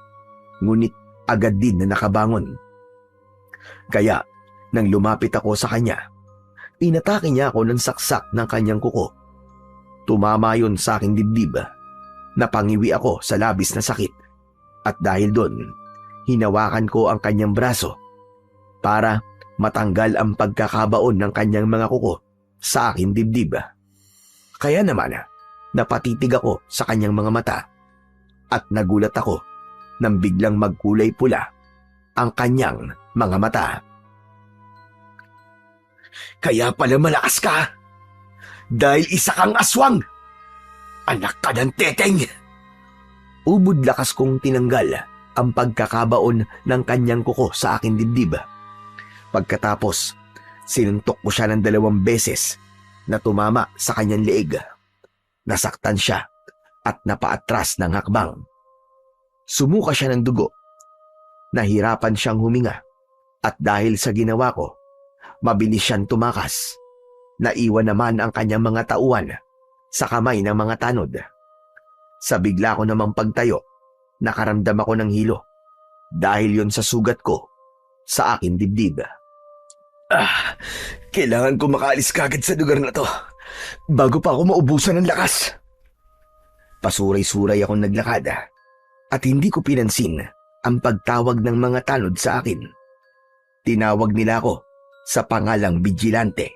ngunit agad din na nakabangon. Kaya, nang lumapit ako sa kanya, inatake niya ako ng saksak ng kanyang kuko. Tumama yun sa aking dibdib. Napangiwi ako sa labis na sakit. At dahil doon, hinawakan ko ang kanyang braso para matanggal ang pagkakabaon ng kanyang mga kuko sa aking dibdib. Kaya naman, napatitig ako sa kanyang mga mata at nagulat ako nang biglang magkulay pula ang kanyang mga mata. Kaya pala malakas ka. Dahil isa kang aswang. Anak ka ng teteng. Ubod lakas kong tinanggal ang pagkakabaon ng kanyang kuko sa aking dibdib. Pagkatapos, sinuntok ko siya ng 2 beses na tumama sa kanyang leeg. Nasaktan siya at napaatras ng hakbang. Sumuka siya ng dugo. Nahirapan siyang huminga at dahil sa ginawa ko, mabilis siyang tumakas. Naiwan naman ang kanyang mga tauhan sa kamay ng mga tanod. Sa bigla ko namang pagtayo, nakaramdam ako ng hilo dahil yon sa sugat ko sa aking dibdib. Kailangan ko makaalis kagad sa lugar na to bago pa ako maubusan ng lakas. Pasuray-suray akong naglakad at hindi ko pinansin ang pagtawag ng mga tanod sa akin. Tinawag nila ako sa pangalang Vigilante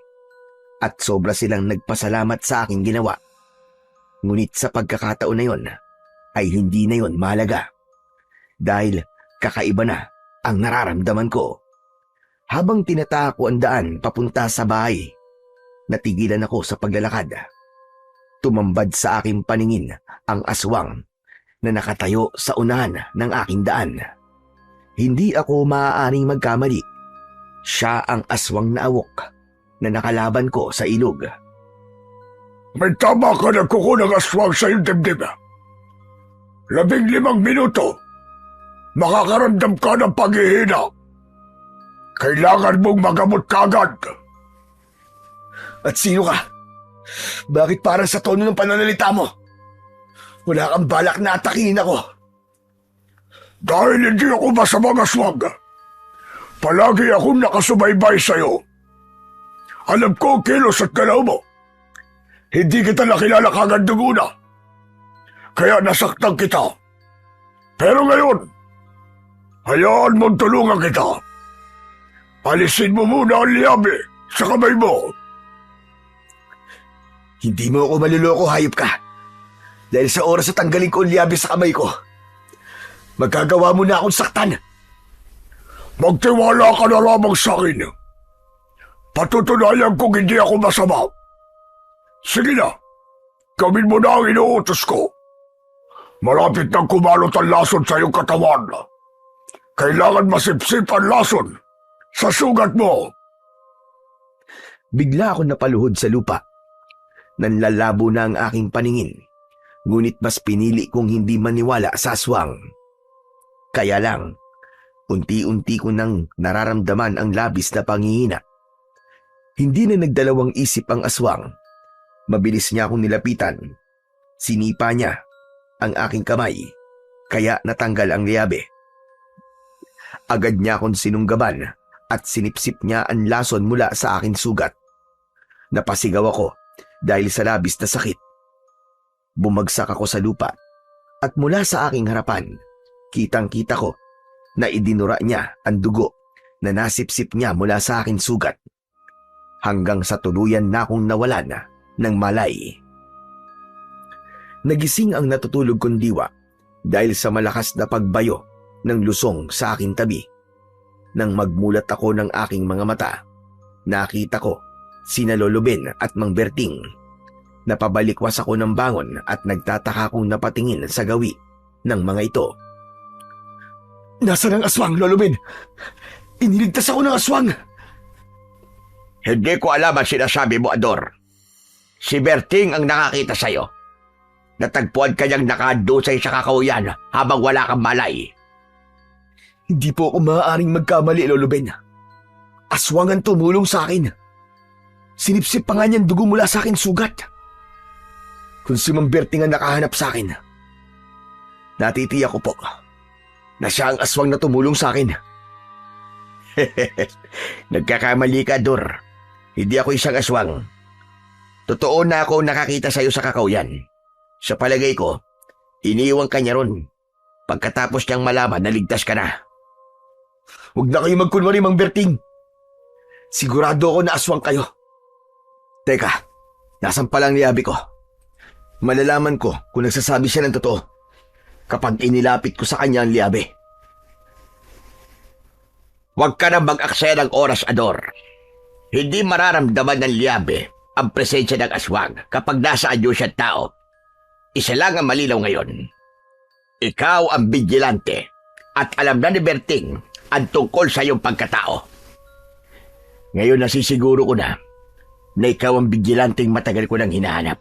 at sobra silang nagpasalamat sa aking ginawa. Ngunit sa pagkakataon na yon ay hindi na yon mahalaga dahil kakaiba na ang nararamdaman ko. Habang tinatako ang daan papunta sa bahay, natigilan ako sa paglalakad. Tumambad sa aking paningin ang aswang na nakatayo sa unahan ng aking daan. Hindi ako maaaring magkamali. Siya ang aswang na awok na nakalaban ko sa ilog. May tama ka na kuko ng aswang sa iyong dibdib. 15 minuto, makakaramdam ka ng paghihina. Kailangan mong magamot kagad. At sino ka? Bakit parang sa tono ng pananalita mo? Wala kang balak na atakihin ako. Dahil hindi ako masamang aswang, palagi akong nakasubaybay sa'yo. Alam ko ang kilos at galaw mo. Hindi kita nakilala kagad nung una. Kaya nasaktan kita. Pero ngayon, hayaan mong tulungan kita. Alisin mo muna ang liyabi sa kamay mo. Hindi mo ako maluloko, hayop ka. Dahil sa oras na tanggalin ko ang liyabi sa kamay ko, magagawa mo na akong saktan. Magtiwala ka na lamang sa akin. Patutunayan kong hindi ako masama. Sige na, gawin mo na ang inuutos ko. Malapit nang kumalot ang lason sa iyong katawan. Kailangan masipsip ang lason sa sugat mo. Bigla ako napaluhod sa lupa. Nanlalabo na ang aking paningin, ngunit mas pinili kong hindi maniwala sa aswang. Kaya lang, unti-unti ko nang nararamdaman ang labis na panghihina. Hindi na nagdalawang isip ang aswang. Mabilis niya akong nilapitan. Sinipa niya ang aking kamay kaya natanggal ang liabe. Agad niya akong sinunggaban at sinipsip niya ang lason mula sa aking sugat. Napasigaw ako dahil sa labis na sakit. Bumagsak ako sa lupa at mula sa aking harapan, kitang-kita ko na idinura niya ang dugo na nasipsip niya mula sa aking sugat hanggang sa tuluyan na akong nawalan ng malay. Nagising ang natutulog kong diwa dahil sa malakas na pagbayo ng lusong sa aking tabi. Nang magmulat ako ng aking mga mata, nakita ko sina Lolo Ben at Mang Berting. Napabalikwas ako ng bangon at nagtataka kong napatingin sa gawi ng mga ito. Nasaan ang aswang, Lolo Ben? Iniligtas ako ng aswang! Hindi ko alam ang sinasabi mo, Ador. Si Berting ang nakakita sa'yo. Natagpuan kanyang nakadusay sa kakauyan habang wala kang malay. Hindi po ako maaaring magkamali, Lolo Ben. Aswang ang tumulong sa akin. Sinipsip pa nga niyang dugo mula sa akin sugat. Kung si Mang Berting ang nakahanap sa akin, natitiyak ko po na siya ang aswang na tumulong sa akin. Nagkakamali ka, Ador. Hindi ako isang aswang. Totoo na ako nakakita sa'yo sa kakauyan. Sa palagay ko, iniwan ka niya ron. Pagkatapos niyang malaman, naligtas ka na. Huwag na kayo magkunwari, Mang Berting. Sigurado ako na aswang kayo. Teka, nasan pala ang liabi ko? Malalaman ko kung nagsasabi siya ng totoo kapag inilapit ko sa kanya ang liabi. Huwag ka na mag-aksaya ng oras, Ador. Hindi mararamdaman ng liabe ang presensya ng aswang kapag nasa anyo siya tao. Isa lang ang malinaw ngayon. Ikaw ang vigilante at alam na ni Berting ang tungkol sa iyong pagkatao. Ngayon nasisiguro ko na ikaw ang vigilanteng matagal ko nang hinahanap.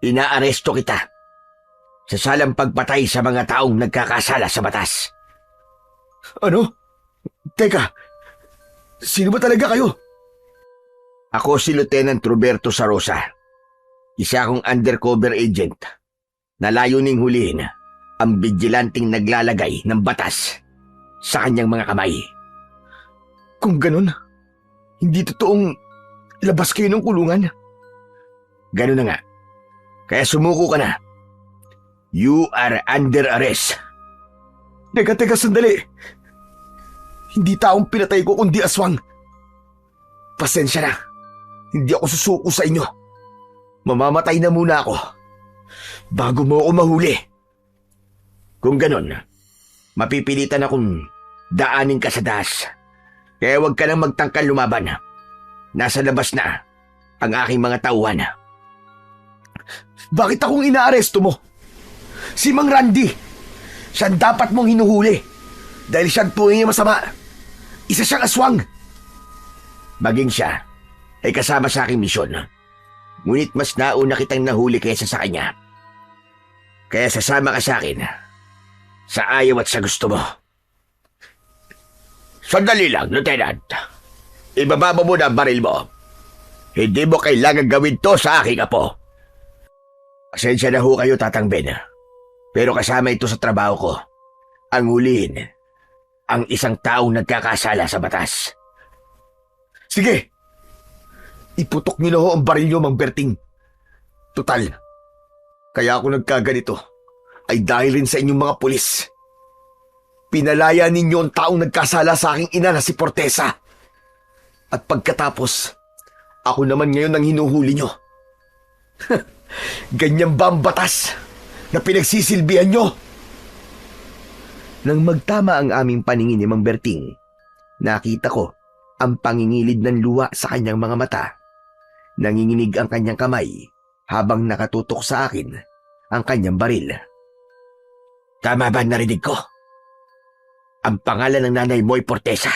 Inaaresto kita sa salang pagpatay sa mga taong nagkakasala sa batas. Ano? Teka, sino ba talaga kayo? Ako si Lieutenant Roberto Sarosa. Isa akong undercover agent na layuning hulihin ang bigilanting naglalagay ng batas sa kanyang mga kamay. Kung ganun, hindi totoong labas kayo ng kulungan. Ganun na nga. Kaya sumuko ka na. You are under arrest. Teka, sandali. Hindi taong pinatay ko kundi aswang. Pasensya na. Hindi ako susuko sa inyo. Mamamatay na muna ako bago mo ako mahuli. Kung ganun, mapipilitan akong daanin ka sa dahas. Kaya huwag ka nang magtangkal lumaban. Nasa labas na ang aking mga tauhan. Bakit akong inaaresto mo? Si Mang Randy, siyang dapat mong hinuhuli dahil siyang tunay na masama. Isa siyang aswang. Maging siya ay kasama sa aking misyon. Ngunit mas nauna kitang nahuli kaysa sa kanya. Kaya sasama ka sa akin sa ayaw at sa gusto mo. Sandali lang, Lieutenant. Ibaba mo muna ang baril mo. Hindi mo kailangan gawin to sa aking apo. Pasensya na ho kayo, Tatang Ben. Pero kasama ito sa trabaho ko. Ang hulihin ang isang taong nagkakasala sa batas. Sige, iputok niyo na ho ang baril niyo, Mang Berting. Tutal, kaya ako nagkaganito ay dahil rin sa inyong mga pulis. Pinalaya ninyo ang taong nagkasala sa aking ina na si Fortesa. At pagkatapos, ako naman ngayon ang hinuhuli nyo. Ganyan ba ang batas na pinagsisilbihan nyo? Nang magtama ang aming paningin ni Mang Berting, nakita ko ang pangingilid ng luha sa kanyang mga mata. Nanginginig ang kanyang kamay habang nakatutok sa akin ang kanyang baril. Tama ba narinig ko? Ang pangalan ng nanay mo ay Fortesa.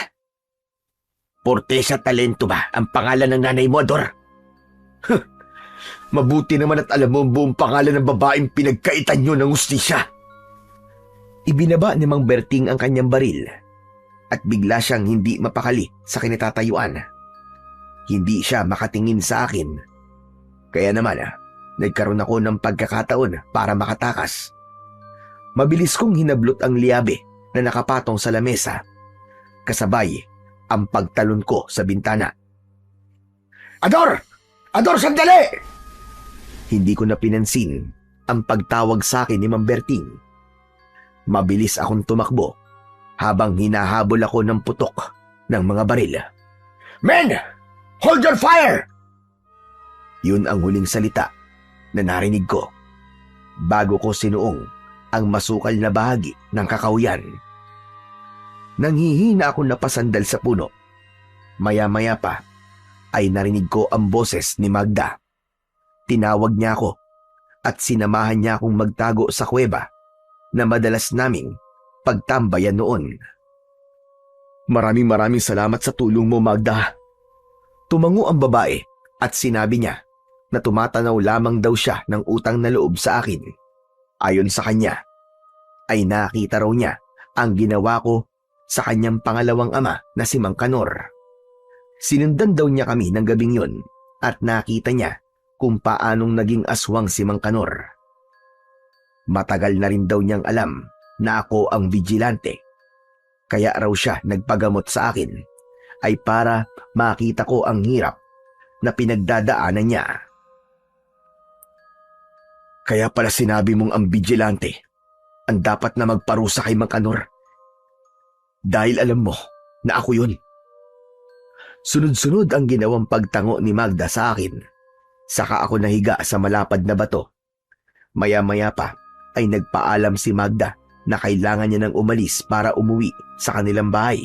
Fortesa Talento ba ang pangalan ng nanay mo, Ador? Mabuti naman at alam mo ang buong pangalan ng babaeng pinagkaitan nyo ng ustisya. Ibinaba ni Mang Berting ang kanyang baril at bigla siyang hindi mapakali sa kinatatayuan. Hindi siya makatingin sa akin. Kaya naman, nagkaroon ako ng pagkakataon para makatakas. Mabilis kong hinablot ang liabe na nakapatong sa lamesa, kasabay ang pagtalon ko sa bintana. Ador! Ador, sandali! Hindi ko na pinansin ang pagtawag sa akin ni Mang Berting. Mabilis akong tumakbo habang hinahabol ako ng putok ng mga baril. Men! Hold your fire! Yun ang huling salita na narinig ko bago ko sinuong ang masukal na bahagi ng kakahuyan. Nanghihina akong napasandal sa puno. Maya-maya pa ay narinig ko ang boses ni Magda. Tinawag niya ako at sinamahan niya akong magtago sa kuweba na madalas naming pagtambayan noon. Maraming salamat sa tulong mo, Magda. Tumango ang babae at sinabi niya na tumatanaw lamang daw siya ng utang na loob sa akin. Ayon sa kanya, ay nakita raw niya ang ginawa ko sa kanyang pangalawang ama na si Mang Kanor. Sinundan daw niya kami ng gabing yun at nakita niya kung paanong naging aswang si Mang Kanor. Matagal na rin daw niyang alam na ako ang vigilante. Kaya raw siya nagpagamot sa akin ay para makita ko ang hirap na pinagdadaanan niya. Kaya pala sinabi mong ang vigilante ang dapat na magparusa kay Mang Kanor. Dahil alam mo na ako yun. Sunod-sunod ang ginawang pagtango ni Magda sa akin. Saka ako nahiga sa malapad na bato. Maya-maya pa ay nagpaalam si Magda na kailangan niya nang umalis para umuwi sa kanilang bahay.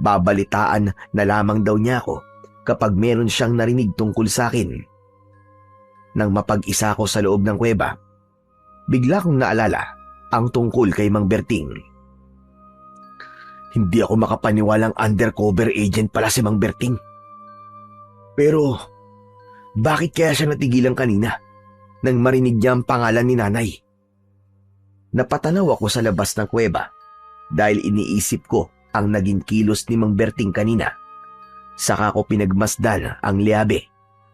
Babalitaan na lamang daw niya ako kapag meron siyang narinig tungkol sa akin. Nang mapag-isa ko sa loob ng kuweba, bigla kong naalala ang tungkol kay Mang Berting. Hindi ako makapaniwalang undercover agent pala si Mang Berting. Pero bakit kaya siya natigilan kanina nang marinig niya ang pangalan ni Nanay? Napatanaw ako sa labas ng kuweba dahil iniisip ko ang naging kilos ni Mang Berting kanina. Saka ko pinagmasdan ang liabe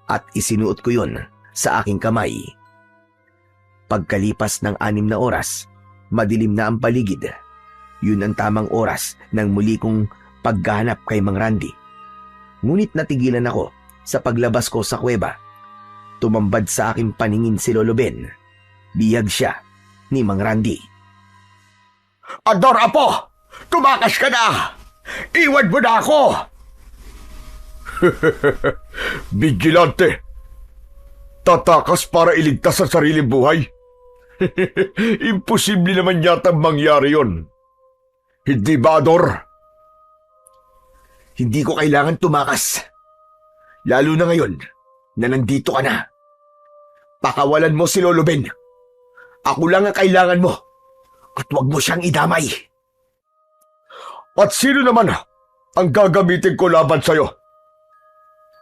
at isinuot ko yun sa aking kamay. Pagkalipas ng 6 na oras, madilim na ang paligid. Yun ang tamang oras ng muli kong pagganap kay Mang Randy. Ngunit natigilan ako sa paglabas ko sa kuweba. Tumambad sa aking paningin si Lolo Ben. Bihag siya ni Mang Randy. Ador, apo! Tumakas ka na! Iwan mo na ako! Vigilante! Tatakas para iligtas sa sariling buhay? Imposible naman yata mangyari yon. Hindi ba, Ador? Hindi ko kailangan tumakas. Lalo na ngayon na nandito ka na. Pakawalan mo si Lolo Ben. Ako lang ang kailangan mo at huwag mo siyang idamay. At sino naman ang gagamitin ko laban sa'yo?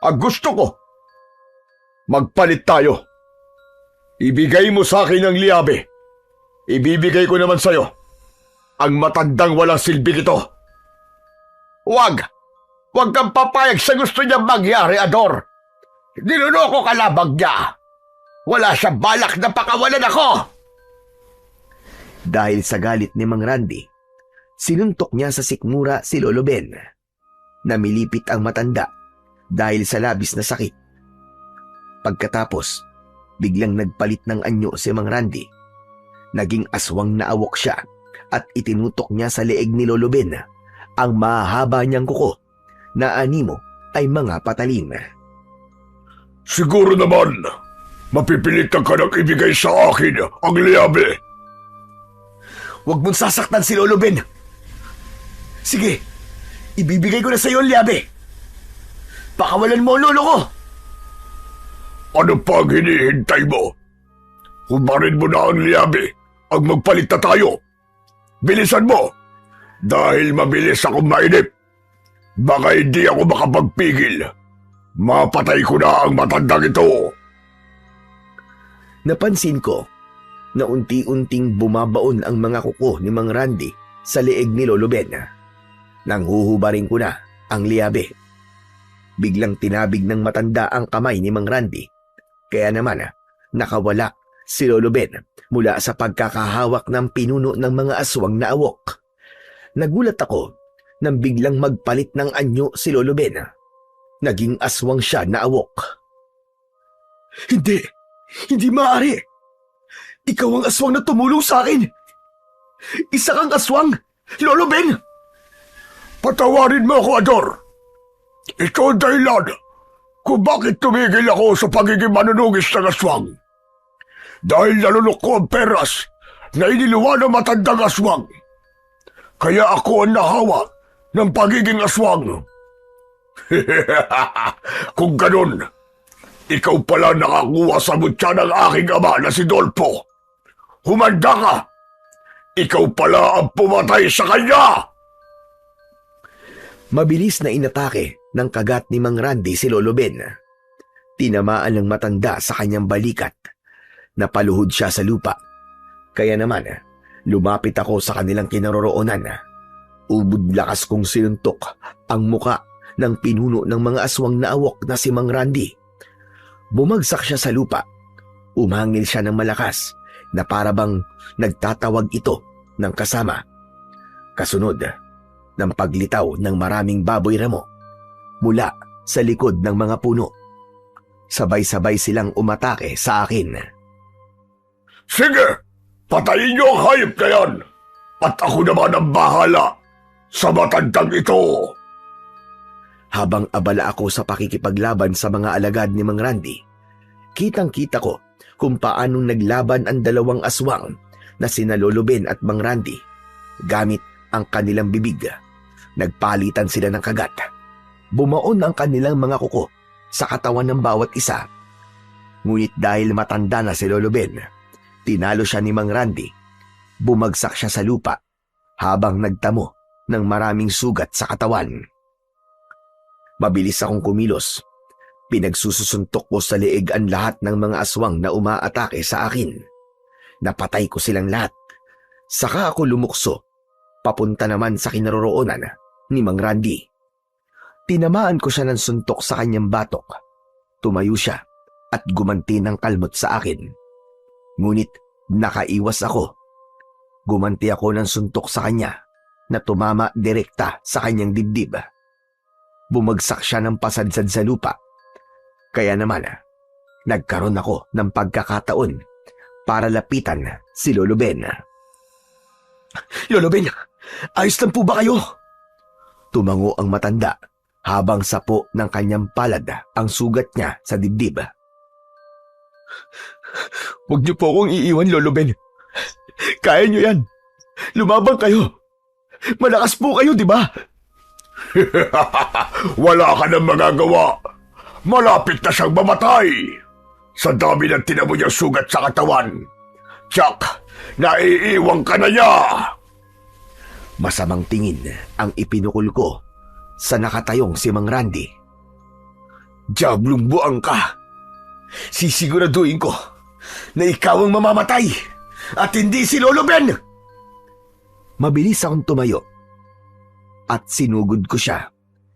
Ang gusto ko, magpalit tayo. Ibigay mo sa akin ang liabe. Ibibigay ko naman sa'yo ang matandang walang silbi ito. Huwag kang papayag sa gusto niyang mangyari, Ador. Niloloko ka labang niya. Wala siyang balak na pakawalan ako. Dahil sa galit ni Mang Randy, sinuntok niya sa sikmura si Lolo Ben. Namilipit ang matanda dahil sa labis na sakit. Pagkatapos, biglang nagpalit ng anyo si Mang Randy. Naging aswang na awok siya at itinutok niya sa leeg ni Lolo Ben ang mahaba niyang kuko na animo ay mga patalim. Siguro naman, mapipilitan ka nang ibigay sa akin ang liabe. Huwag mong sasaktan si Lolo Ben. Sige, ibibigay ko na sa iyo ang liabe. Pakawalan mo ang lolo ko. Ano pa ang hinihintay mo? Hubarin mo na ang liabe ang magpalit na tayo. Bilisan mo, dahil mabilis akong mainip. Baka hindi ako makapagpigil. Mapatay ko na ang matandang ito. Napansin ko na unti-unting bumabaon ang mga kuko ni Mang Randy sa leeg ni Lolo Ben. Nang huhubarin ko na ang liabe. Biglang tinabig ng matanda ang kamay ni Mang Randy. Kaya naman nakawala si Lolo Ben mula sa pagkakahawak ng pinuno ng mga aswang na awok. Nagulat ako nang biglang magpalit ng anyo si Lolo Ben. Naging aswang siya na awok. Hindi! Hindi maaari! Ikaw ang aswang na tumulong sa akin! Isa kang aswang, Lolo Ben! Patawarin mo ako, Ador. Ito ang dahilan kung bakit tumigil ako sa pagiging manunugis ng aswang. Dahil nalunok ko ang peras na iniluwa ng matandang aswang. Kaya ako ang nahawa ng pagiging aswang. Kung ganun, ikaw pala nakakuha sa mutya ng aking ama na si Dolpo. Humanda ka! Ikaw pala ang pumatay sa kanya! Mabilis na inatake ng kagat ni Mang Randy si Lolo Ben. Tinamaan ng matanda sa kanyang balikat. Napaluhod siya sa lupa. Kaya naman, lumapit ako sa kanilang kinaroroonan. Ubod lakas kong sinuntok ang muka ng pinuno ng mga aswang na awok na si Mang Randy. Bumagsak siya sa lupa. Umangil siya ng malakas na parabang nagtatawag ito ng kasama. Kasunod ng paglitaw ng maraming baboy ramo mula sa likod ng mga puno. Sabay-sabay silang umatake sa akin. Sige, patayin niyo ang hayop na yan. At ako naman ang bahala sa matandang ito. Habang abala ako sa pakikipaglaban sa mga alagad ni Mang Randy, kitang-kita ko kung paanong naglaban ang dalawang aswang na sina Lolo Ben at Mang Randy gamit ang kanilang bibig. Nagpalitan sila ng kagat. Bumaon ang kanilang mga kuko sa katawan ng bawat isa. Ngunit dahil matanda na si Lolo Ben, tinalo siya ni Mang Randy. Bumagsak siya sa lupa habang nagtamo ng maraming sugat sa katawan. Mabilis akong kumilos. Pinagsusuntok ko sa leeg ang lahat ng mga aswang na umaatake sa akin. Napatay ko silang lahat. Saka ako lumukso papunta naman sa kinaroroonan ni Mang Randy. Tinamaan ko siya ng suntok sa kanyang batok. Tumayo siya at gumanti ng kalmot sa akin. Ngunit nakaiwas ako. Gumanti ako ng suntok sa kanya na tumama direkta sa kanyang dibdib. Bumagsak siya ng pasadsad sa lupa. Kaya naman, nagkaroon ako ng pagkakataon para lapitan si Lolo Ben. Lolo Ben, ayos lang po ba kayo? Tumango ang matanda habang sapo ng kanyang palad ang sugat niya sa dibdib. Huwag niyo po akong iiwan, Lolo Ben. Kaya niyo yan. Lumabang kayo. Malakas po kayo, di ba? Wala ka nang magagawa. Malapit na siyang mamatay. Sa dami ng tinamo niyang sugat sa katawan. Tsak, naiiwang ka na niya. Masamang tingin ang ipinukul ko sa nakatayong si Mang Randy. Diablong buang ka. Sisiguraduhin ko na ikaw ang mamamatay at hindi si Lolo Ben. Mabilis akong tumayo at sinugod ko siya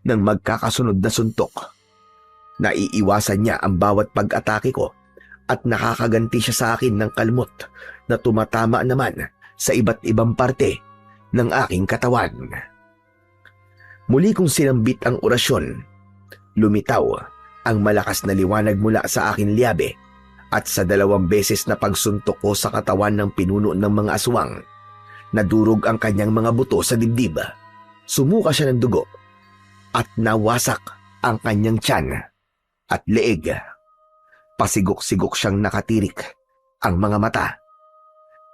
ng magkakasunod na suntok. Naiiwasan niya ang bawat pag-atake ko at nakakaganti siya sa akin ng kalmot na tumatama naman sa iba't ibang parte ng aking katawan. Muli kong sinambit ang orasyon. Lumitaw ang malakas na liwanag mula sa aking liyabe at sa 2 beses na pagsuntok ko sa katawan ng pinuno ng mga aswang, nadurog ang kanyang mga buto sa dibdib. Sumuka siya ng dugo at nawasak ang kanyang tiyan at leeg. Pasigok-sigok siyang nakatirik ang mga mata.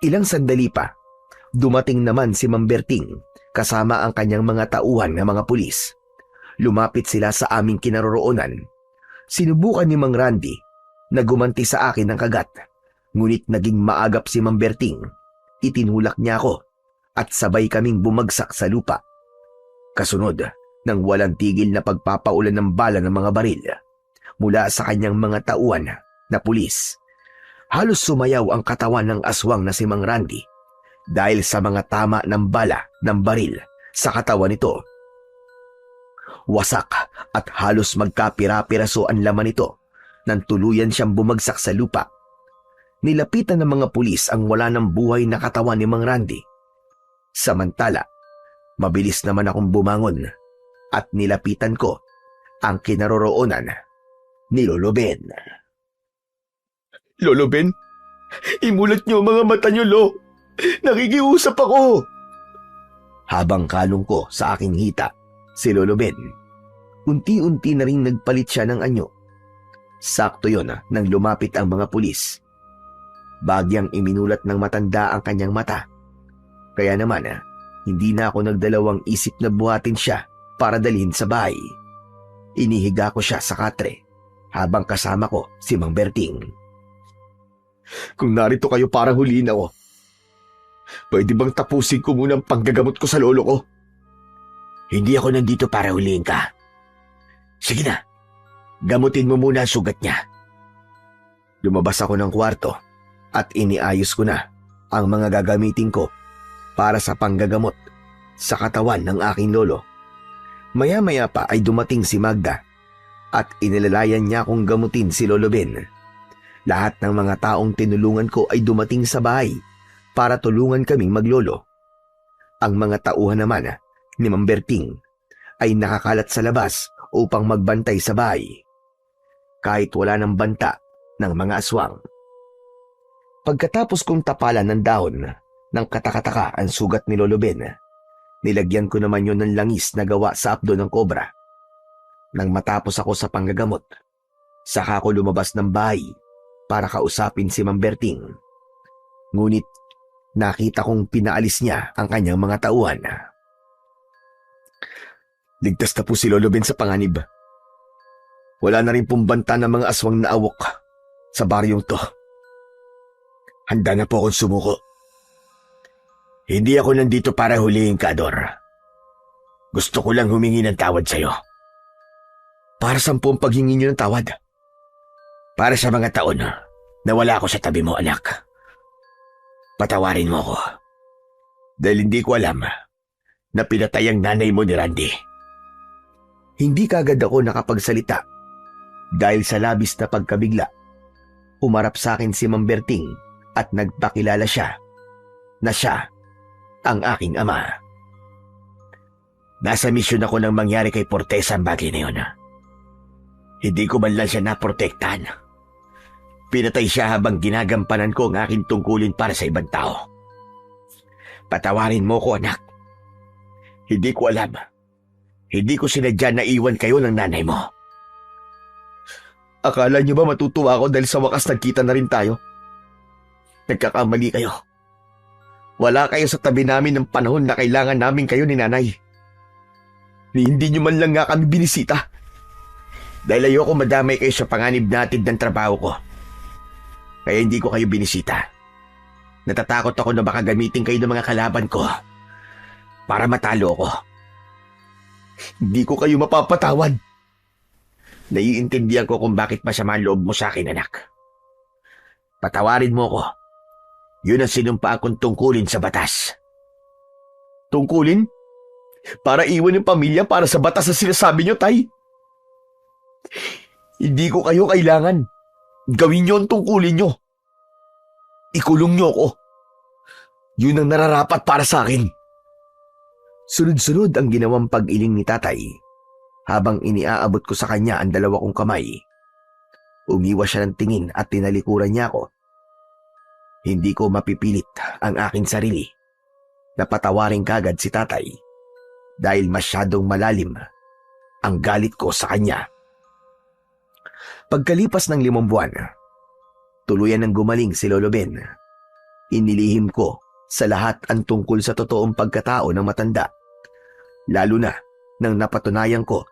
Ilang sandali pa, dumating naman si Mang Berting kasama ang kanyang mga tauhan na mga pulis. Lumapit sila sa aming kinaroroonan. Sinubukan ni Mang Randy na gumanti sa akin ng kagat, ngunit naging maagap si Mang Berting. Itinulak niya ako at sabay kaming bumagsak sa lupa. Kasunod ng walang tigil na pagpapaulan ng bala ng mga baril mula sa kanyang mga tauhan na pulis. Halos sumayaw ang katawan ng aswang na si Mang Randy dahil sa mga tama ng bala ng baril sa katawan nito. Wasak at halos magkapira-piraso ang laman nito nang tuluyan siyang bumagsak sa lupa. Nilapitan ng mga pulis ang wala ng buhay na katawan ni Mang Randy. Samantala, mabilis naman akong bumangon at nilapitan ko ang kinaroroonan ni Lolo Ben. Lolo Ben, imulat niyo ang mga mata niyo, Lo. Nakikiusap ako. Habang kalong ko sa aking hita, si Lolo Ben, unti-unti na rin nagpalit siya ng anyo. Sakto yon nang lumapit ang mga pulis. Bagyang iminulat ng matanda ang kanyang mata. Kaya naman, hindi na ako nagdalawang isip na buhatin siya para dalhin sa bahay. Inihiga ko siya sa katre habang kasama ko si Mang Berting. Kung narito kayo para huliin ako, pwede bang tapusin ko muna ang panggagamot ko sa lolo ko? Hindi ako nandito para huliin ka. Sige na, gamutin mo muna ang sugat niya. Lumabas ako ng kwarto at iniayos ko na ang mga gagamitin ko para sa panggagamot sa katawan ng aking lolo. Maya-maya pa ay dumating si Magda at inilalayan niya akong gamutin si Lolo Ben. Lahat ng mga taong tinulungan ko ay dumating sa bahay para tulungan kaming maglolo. Ang mga tauhan naman ni Mang Berting ay nakakalat sa labas upang magbantay sa bahay. Kahit wala ng banta ng mga aswang. Pagkatapos kong tapalan ng dahon ng katakataka ang sugat ni Lolo Ben, nilagyan ko naman yun ng langis na gawa sa apdo ng kobra. Nang matapos ako sa panggagamot, saka ko lumabas ng bahay para kausapin si Mang Berting. Ngunit nakita kong pinaalis niya ang kanyang mga tauhan. Ligtas na po si Lolo Ben sa panganib. Wala na rin pong banta ng mga aswang na awok sa baryong to. Handa na po akong sumuko. Hindi ako nandito para huliin ka, Ador. Gusto ko lang humingi ng tawad sa'yo. Para saan po ang paghingi niyo ng tawad? Para sa mga taon na wala ako sa tabi mo, anak. Patawarin mo ako. Dahil hindi ko alam na pinatay ang nanay mo ni Randy. Hindi kagad ako nakapagsalita dahil sa labis na pagkabigla. Umarap sa akin si Mang Berting at nagpakilala siya na siya ang aking ama. Nasa misyon ako nang mangyari kay Portesa ang bagay na yun. Hindi ko man lang siya naprotektahan. Pinatay siya habang ginagampanan ko ang aking tungkulin para sa ibang tao. Patawarin mo ko, anak. Hindi ko alam. Hindi ko sinadya na iwan kayo ng nanay mo. Akala niyo ba matutuwa ako dahil sa wakas nagkita na rin tayo? Nagkakamali kayo. Wala kayo sa tabi namin ng panahon na kailangan namin kayo ni nanay. Hindi niyo man lang nga kami binisita. Dahil ayoko madamay kayo sa panganib natin ng trabaho ko. Kaya hindi ko kayo binisita. Natatakot ako na baka gamitin kayo ng mga kalaban ko para matalo ko. Hindi ko kayo mapapatawad. Naiintindihan ko kung bakit masama ang loob mo sa akin, anak. Patawarin mo ko. Yun ang sinumpaan kong tungkulin sa batas. Tungkulin? Para iwan yung pamilya para sa batas na sinasabi niyo, Tay? Hindi ko kayo kailangan. Gawin niyo ang tungkulin niyo. Ikulong niyo ako. Yun ang nararapat para sa akin. Sunod-sunod ang ginawang pag-iling ni tatay habang iniaabot ko sa kanya ang dalawa kong kamay. Umiwas siya ng tingin at tinalikuran niya ako. Hindi ko mapipilit ang aking sarili na patawarin kagad si tatay dahil masyadong malalim ang galit ko sa kanya. Pagkalipas ng 5 buwan, tuluyan ng gumaling si Lolo Ben. Inilihim ko sa lahat ang tungkol sa totoong pagkatao ng matanda, lalo na nang napatunayan ko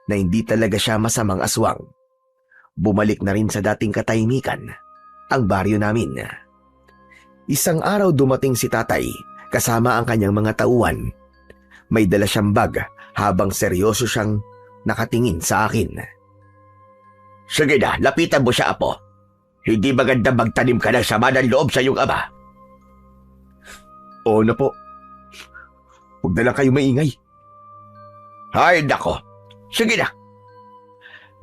na hindi talaga siya masamang aswang. Bumalik na rin sa dating katahimikan ang baryo namin. Isang araw dumating si tatay kasama ang kanyang mga tauhan. May dala siyang bag habang seryoso siyang nakatingin sa akin. Sige na, lapitan mo siya, apo. Hindi maganda magtanim ka ng sama ng loob sa iyong ama. Oo na po. Huwag na lang kayo maingay. Ay, nako. Sige na.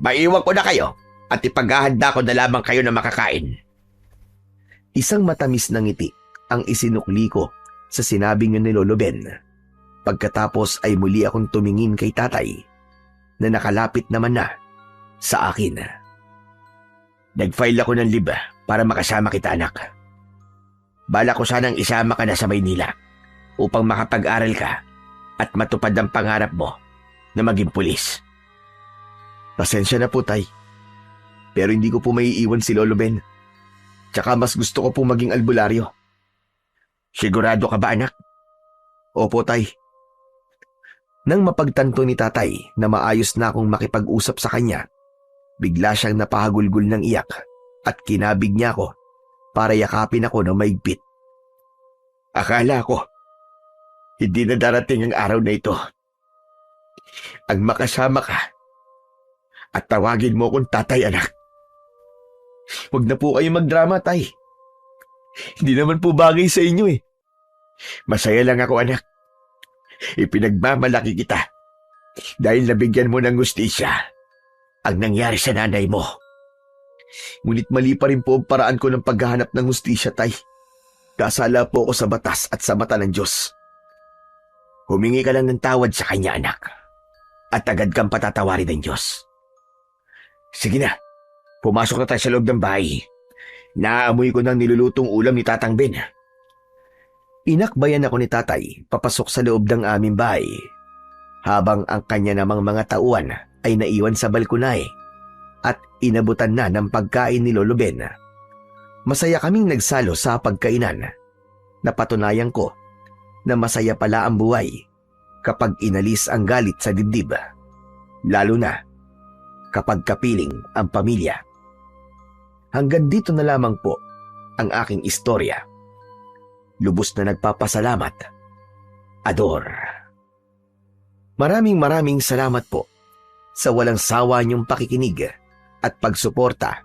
Maiwan ko na kayo at ipaghahanda ko na lamang kayo na makakain. Isang matamis na ngiti ang isinukli ko sa sinabing yun ni Lolo Ben. Pagkatapos ay muli akong tumingin kay tatay na nakalapit naman na sa akin. Nag-file ako ng leave para makasama kita, anak. Bala ko sanang isama ka na sa Maynila upang makapag-aral ka at matupad ang pangarap mo na maging pulis. Pasensya na po, tay. Pero hindi ko po maiiwan si Lolo Ben. Tsaka mas gusto ko po maging albularyo. Sigurado ka ba, anak? Opo, tay. Nang mapagtanto ni tatay na maayos na akong makipag-usap sa kanya, bigla siyang napahagulgul ng iyak at kinabig niya ako para yakapin ako ng maigpit. Akala ko, hindi na darating ang araw na ito. Ang makasama ka at tawagin mo kong tatay, anak. Huwag na po kayo magdrama, tay. Hindi naman po bagay sa inyo eh. Masaya lang ako, anak. Ipinagmamalaki kita dahil nabigyan mo ng hustisya ang nangyari sa nanay mo. Ngunit mali pa rin po ang paraan ko ng paghahanap ng hustisya, tay. Kasala po ako sa batas at sa mata ng Diyos. Humingi ka lang ng tawad sa kanya, anak. At agad kang patatawarin ng Diyos. Sige na, pumasok na tayo sa loob ng bahay. Naaamoy ko ng nilulutong ulam ni Tatang Ben. Inakbayan ako ni tatay papasok sa loob ng aming bahay, habang ang kanya namang mga tauhan ay naiwan sa balkonay at inabutan na ng pagkain ni Lolo Ben. Masaya kaming nagsalo sa pagkainan. Napatunayan ko na masaya pala ang buhay kapag inalis ang galit sa dibdib, lalo na kapag kapiling ang pamilya. Hanggang dito na lamang po ang aking istorya. Lubos na nagpapasalamat, Ador. Maraming salamat po sa walang sawa niyong pakikinig at pagsuporta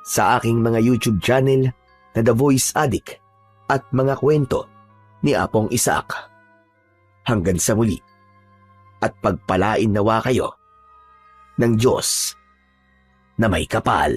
sa aking mga YouTube channel na The Voice Addict at mga kwento ni Apong Isaac. Hanggang sa muli at pagpalain nawa kayo ng Diyos na may kapal.